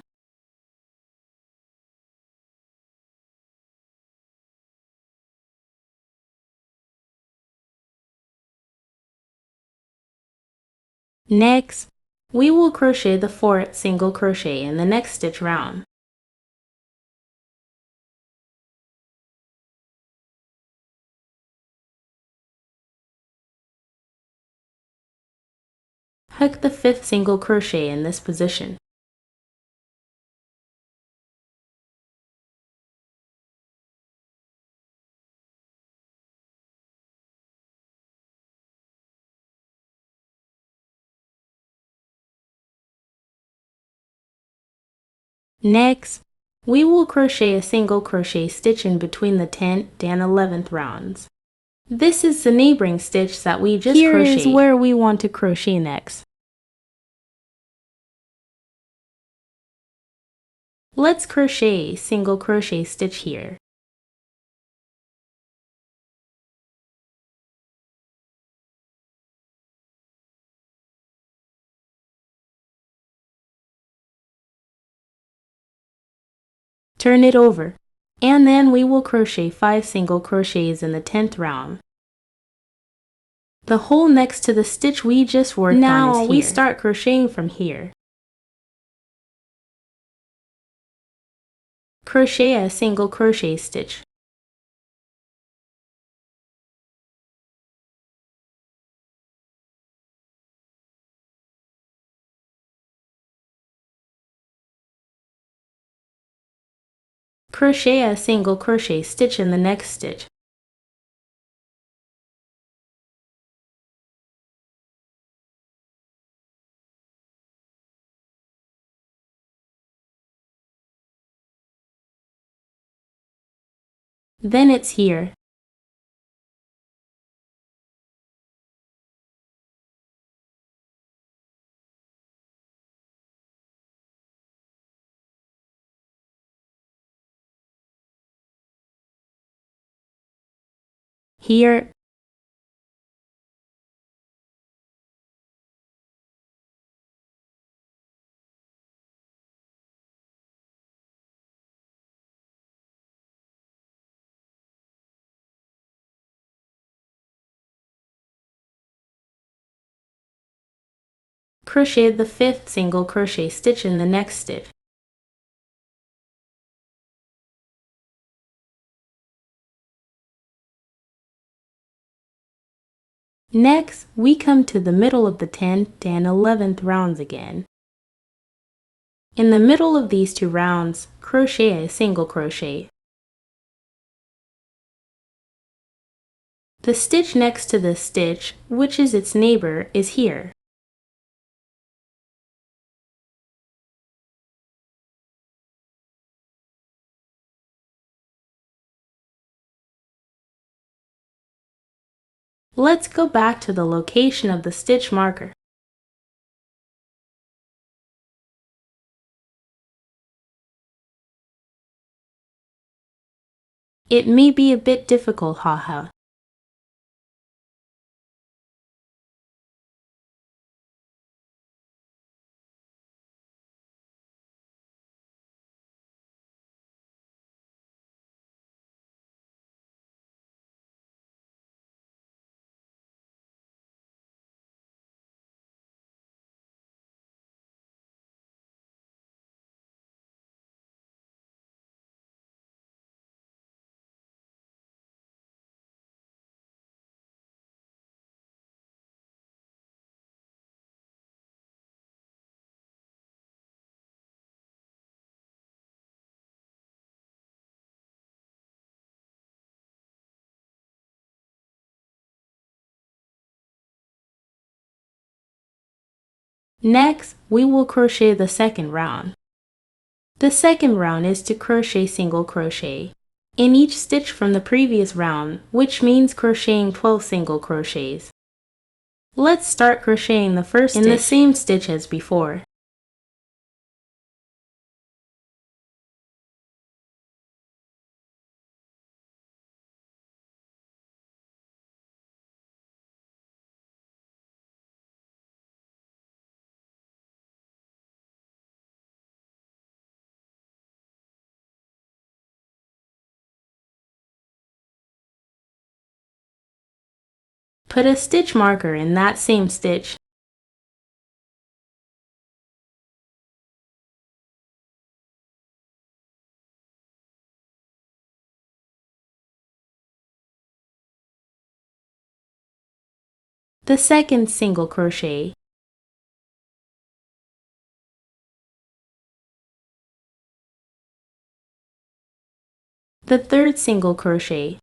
Next, we will crochet the 4th single crochet in the next stitch round. Hook the 5th single crochet in this position. Next, we will crochet a single crochet stitch in between the 10th and 11th rounds. This is the neighboring stitch that we just crocheted. Here is where we want to crochet next. Let's crochet a single crochet stitch here. Turn it over, and then we will crochet 5 single crochets in the 10th round. The hole next to the stitch we just worked on is here. Now we start crocheting from here. Crochet a single crochet stitch. Crochet a single crochet stitch in the next stitch. Then it's here. Here. Crochet the 5th single crochet stitch in the next stitch. Next, we come to the middle of the 10th and 11th rounds again. In the middle of these 2 rounds, crochet a single crochet. The stitch next to this stitch, which is its neighbor, is here. Let's go back to the location of the stitch marker. It may be a bit difficult, haha. Next, we will crochet the second round. The second round is to crochet single crochet in each stitch from the previous round, which means crocheting 12 single crochets. Let's start crocheting the first stitch in the same stitch as before. Put a stitch marker in that same stitch. The second single crochet. the third single crochet,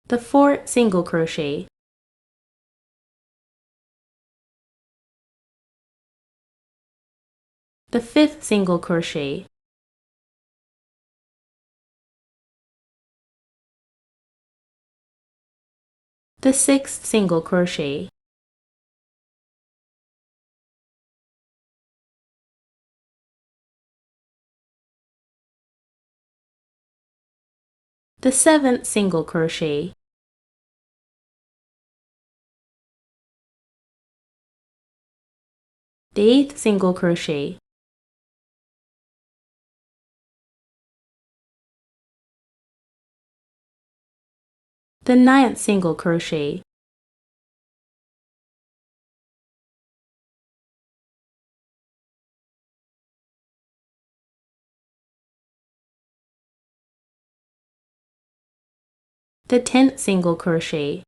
the fourth single crochet, the fifth single crochet, the sixth single crochet, the seventh single crochet, the eighth single crochet, the ninth single crochet, the 10th single crochet,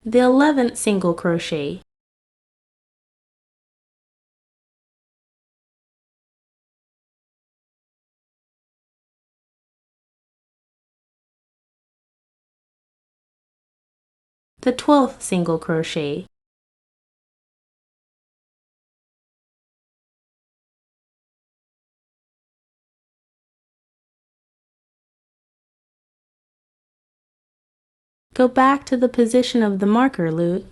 the 11th single crochet, the 12th single crochet, go back to the position of the marker loop,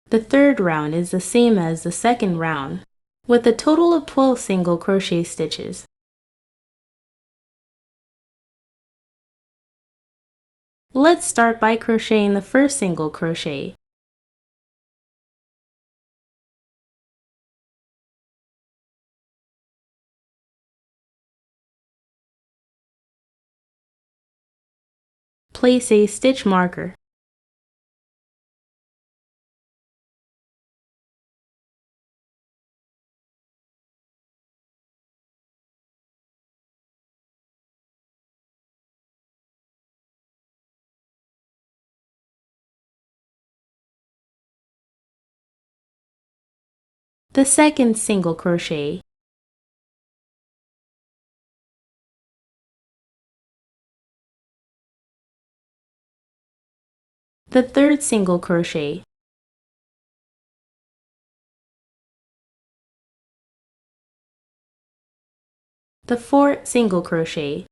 the third round is the same as the second round, with a total of 12 single crochet stitches. Let's start by crocheting the first single crochet. Place a stitch marker. The second single crochet, the third single crochet, the fourth single crochet,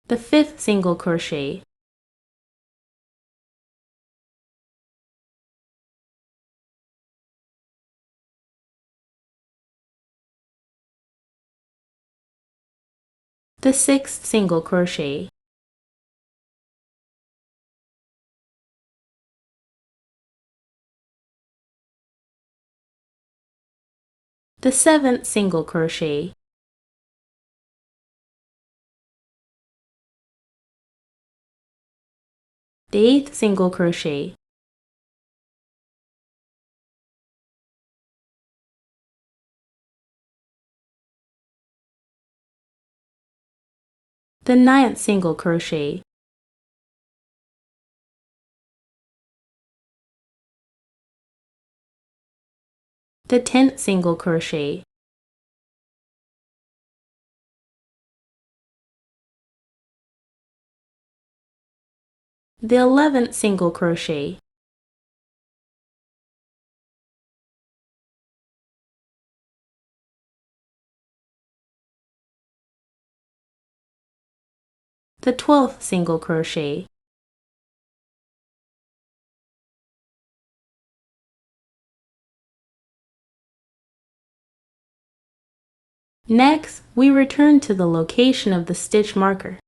the fifth single crochet, the sixth single crochet, the seventh single crochet, the eighth single crochet, the ninth single crochet, the 10th single crochet, the 11th single crochet, the 12th single crochet, Next, we return to the location of the stitch marker.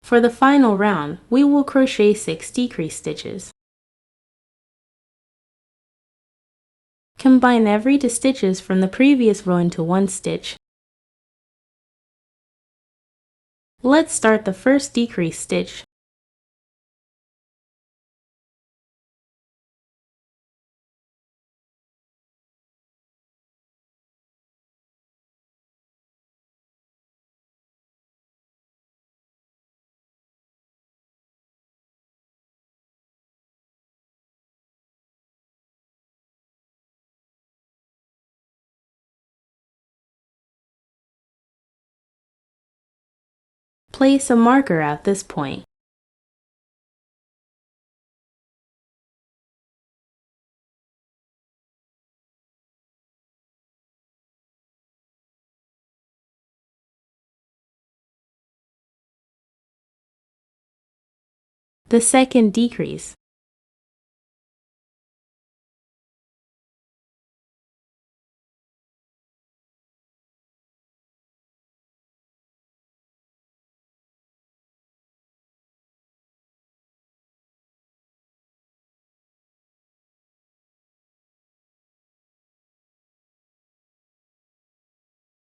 For the final round, we will crochet 6 decrease stitches. Combine every 2 stitches from the previous row into one stitch. Let's start the first decrease stitch. Place a marker at this point. The second decrease.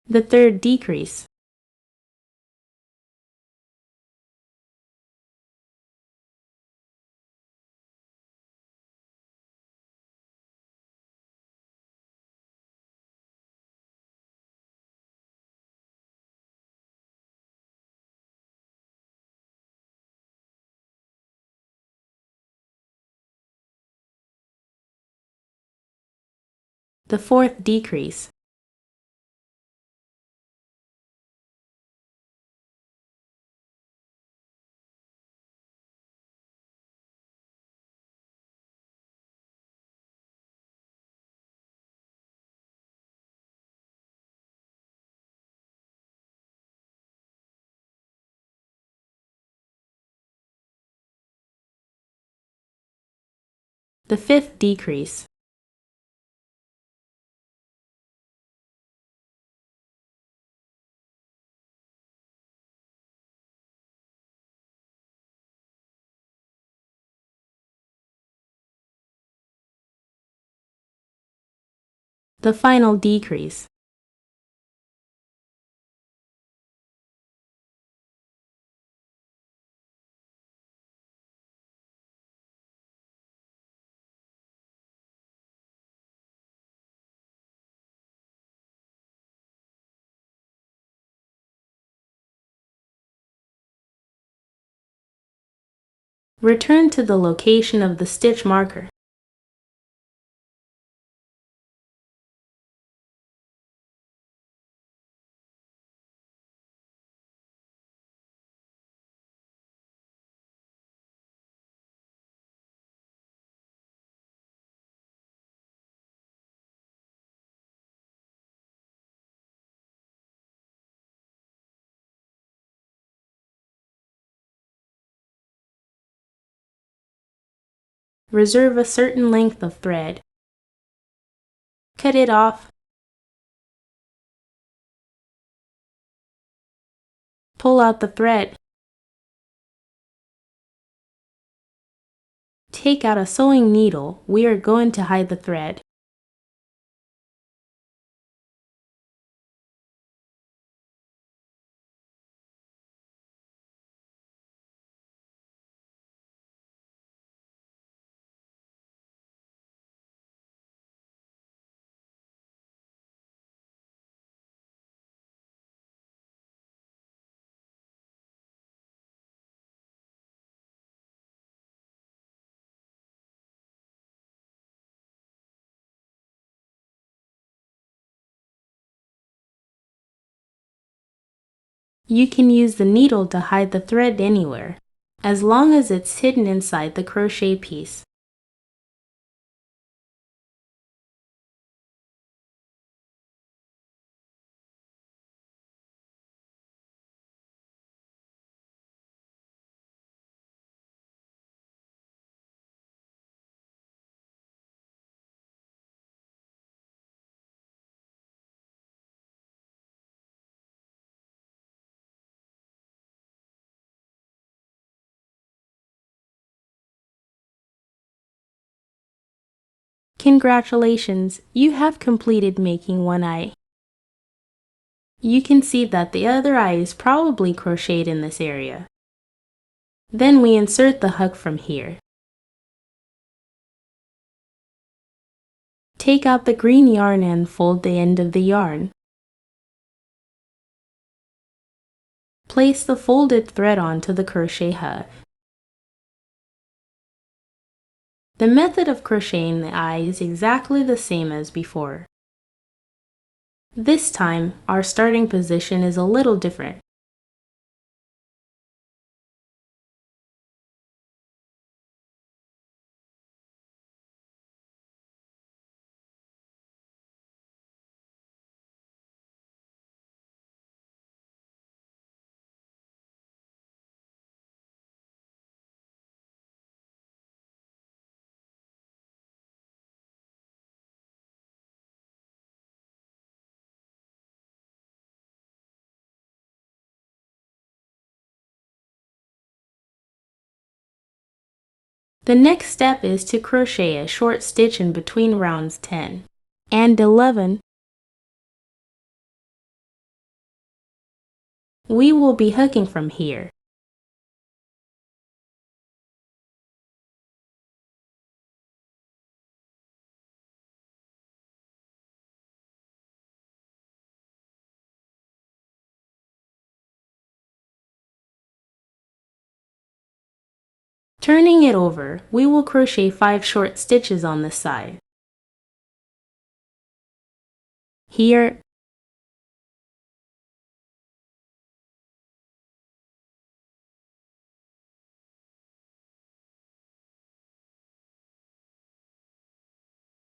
The third decrease. The fourth decrease. The fifth decrease. The final decrease. Return to the location of the stitch marker. Reserve a certain length of thread. Cut it off. Pull out the thread. Take out a sewing needle. We are going to hide the thread. You can use the needle to hide the thread anywhere, as long as it's hidden inside the crochet piece. Congratulations, you have completed making one eye. You can see that the other eye is probably crocheted in this area. Then we insert the hook from here. Take out the green yarn and fold the end of the yarn. Place the folded thread onto the crochet hook. The method of crocheting the eye is exactly the same as before. This time, our starting position is a little different. The next step is to crochet a short stitch in between rounds 10 and 11. We will be hooking from here. Turning it over, we will crochet 5 short stitches on this side. Here,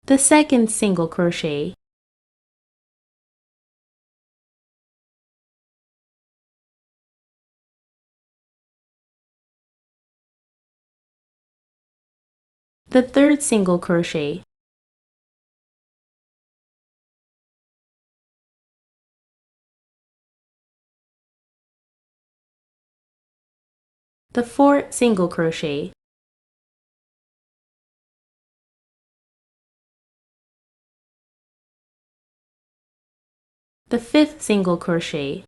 the second single crochet, the third single crochet, the fourth single crochet, the fifth single crochet,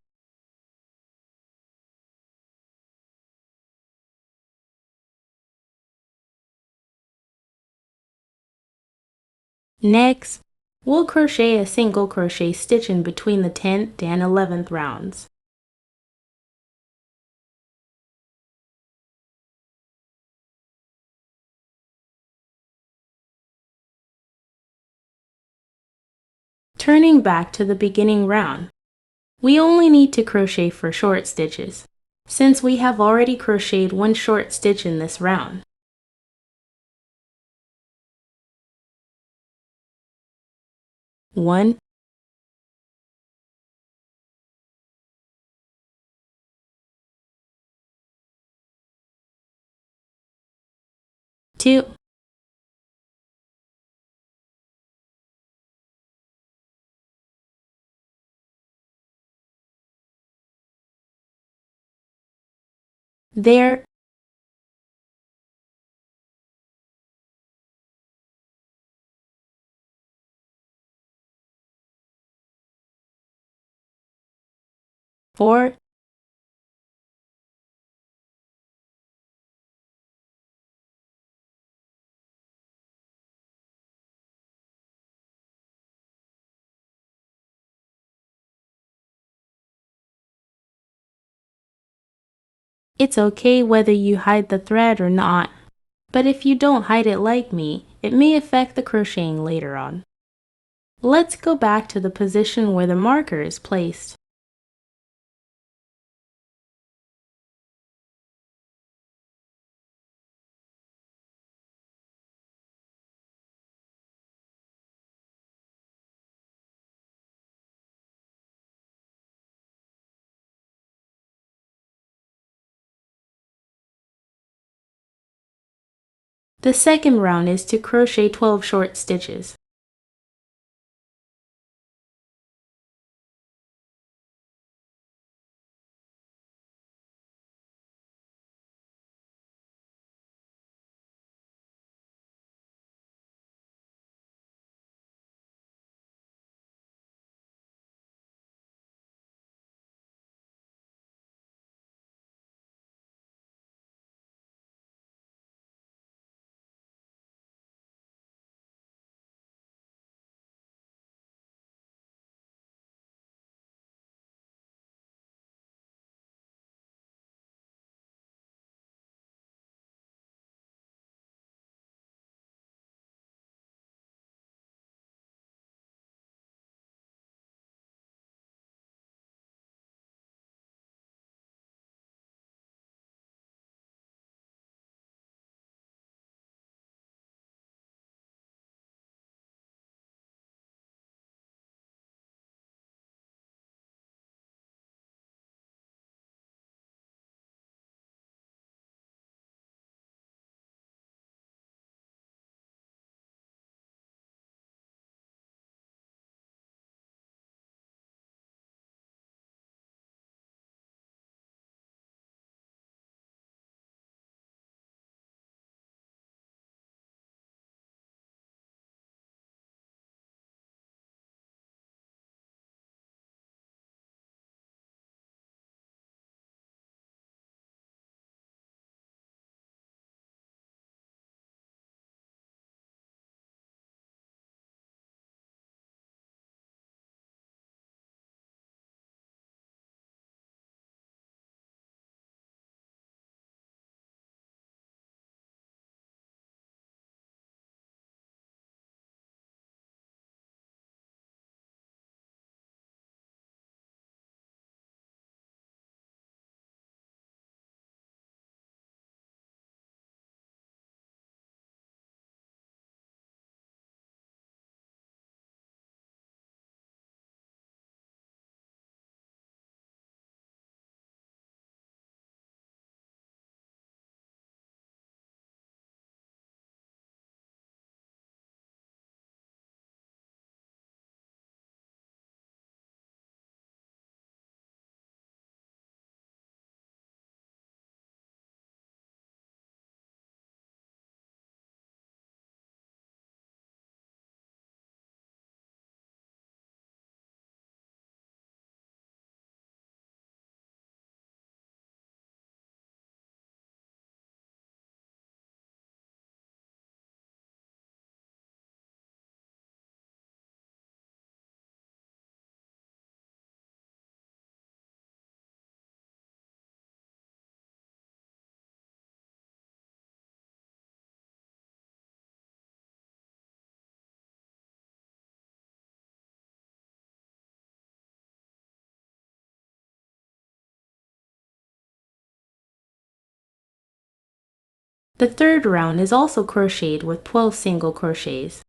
next, we'll crochet a single crochet stitch in between the 10th and 11th rounds. Turning back to the beginning round, we only need to crochet for short stitches, since we have already crocheted 1 short stitch in this round. One, two, there, four, it's okay whether you hide the thread or not, but if you don't hide it like me, it may affect the crocheting later on. Let's go back to the position where the marker is placed. The second round is to crochet 12 short stitches. The third round is also crocheted with 12 single crochets.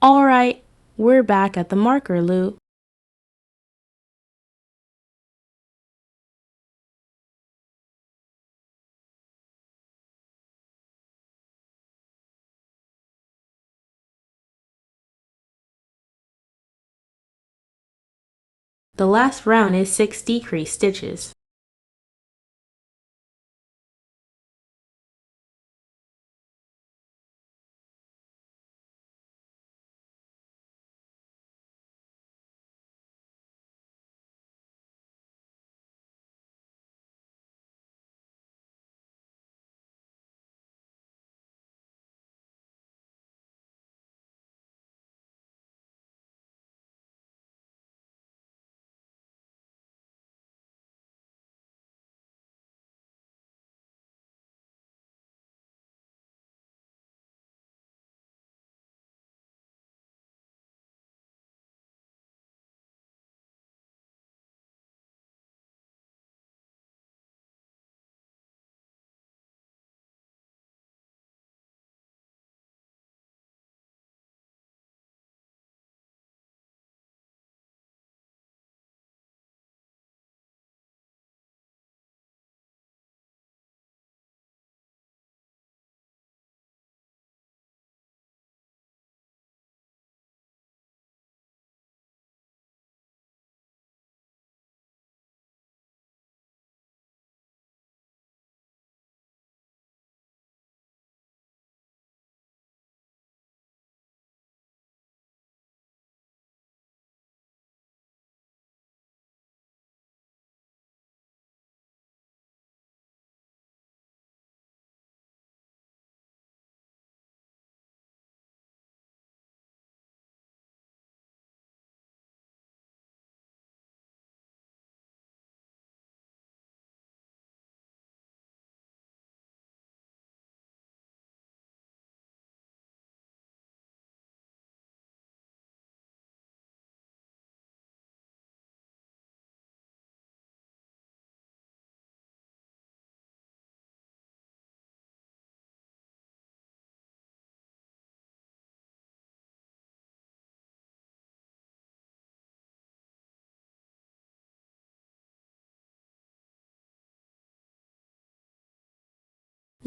Alright, we're back at the marker loop. The last round is 6 decrease stitches.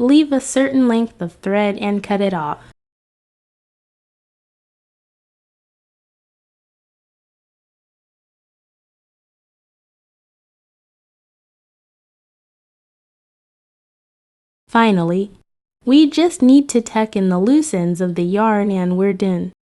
Leave a certain length of thread and cut it off. Finally, we just need to tuck in the loose ends of the yarn and we're done.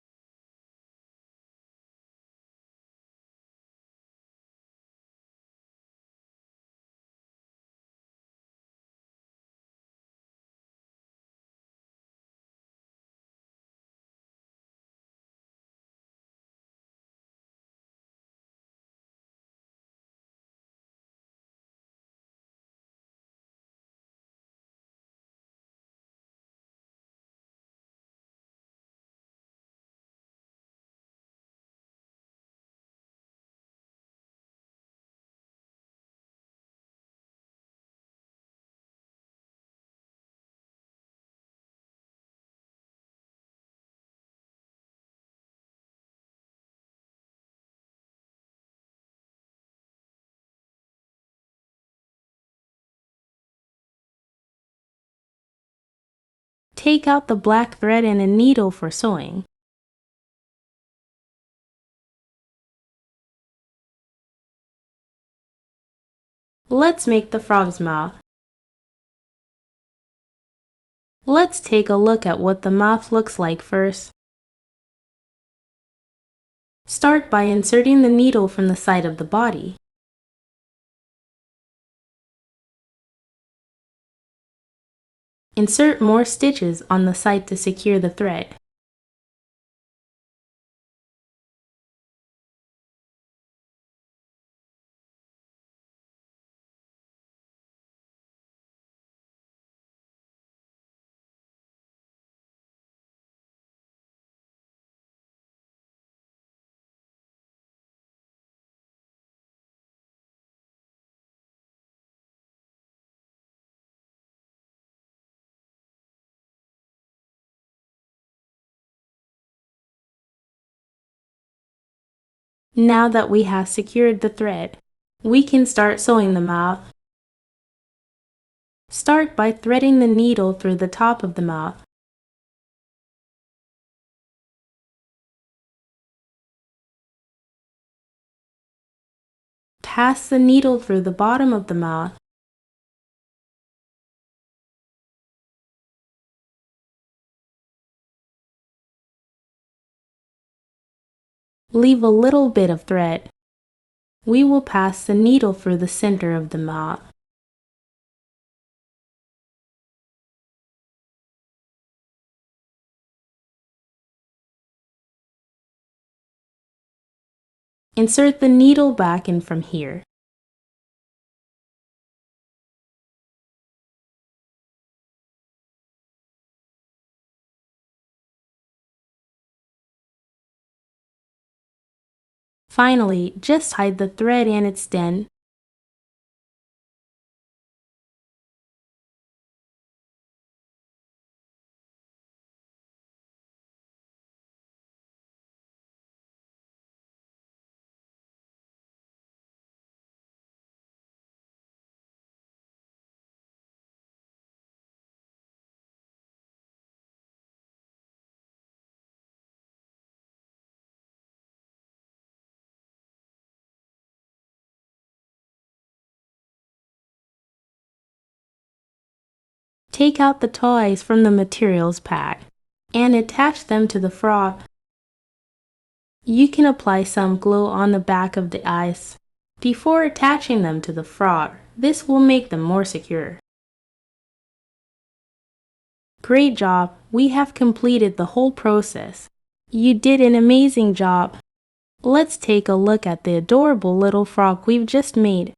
Take out the black thread and a needle for sewing. Let's make the frog's mouth. Let's take a look at what the mouth looks like first. Start by inserting the needle from the side of the body. Insert more stitches on the side to secure the thread. Now that we have secured the thread, we can start sewing the mouth. Start by threading the needle through the top of the mouth. Pass the needle through the bottom of the mouth. Leave a little bit of thread. We will pass the needle through the center of the mouth. Insert the needle back in from here. Finally, just hide the thread and it's done. Take out the toys from the materials pack and attach them to the frog. You can apply some glue on the back of the eyes before attaching them to the frog. This will make them more secure. Great job! We have completed the whole process. You did an amazing job. Let's take a look at the adorable little frog we've just made.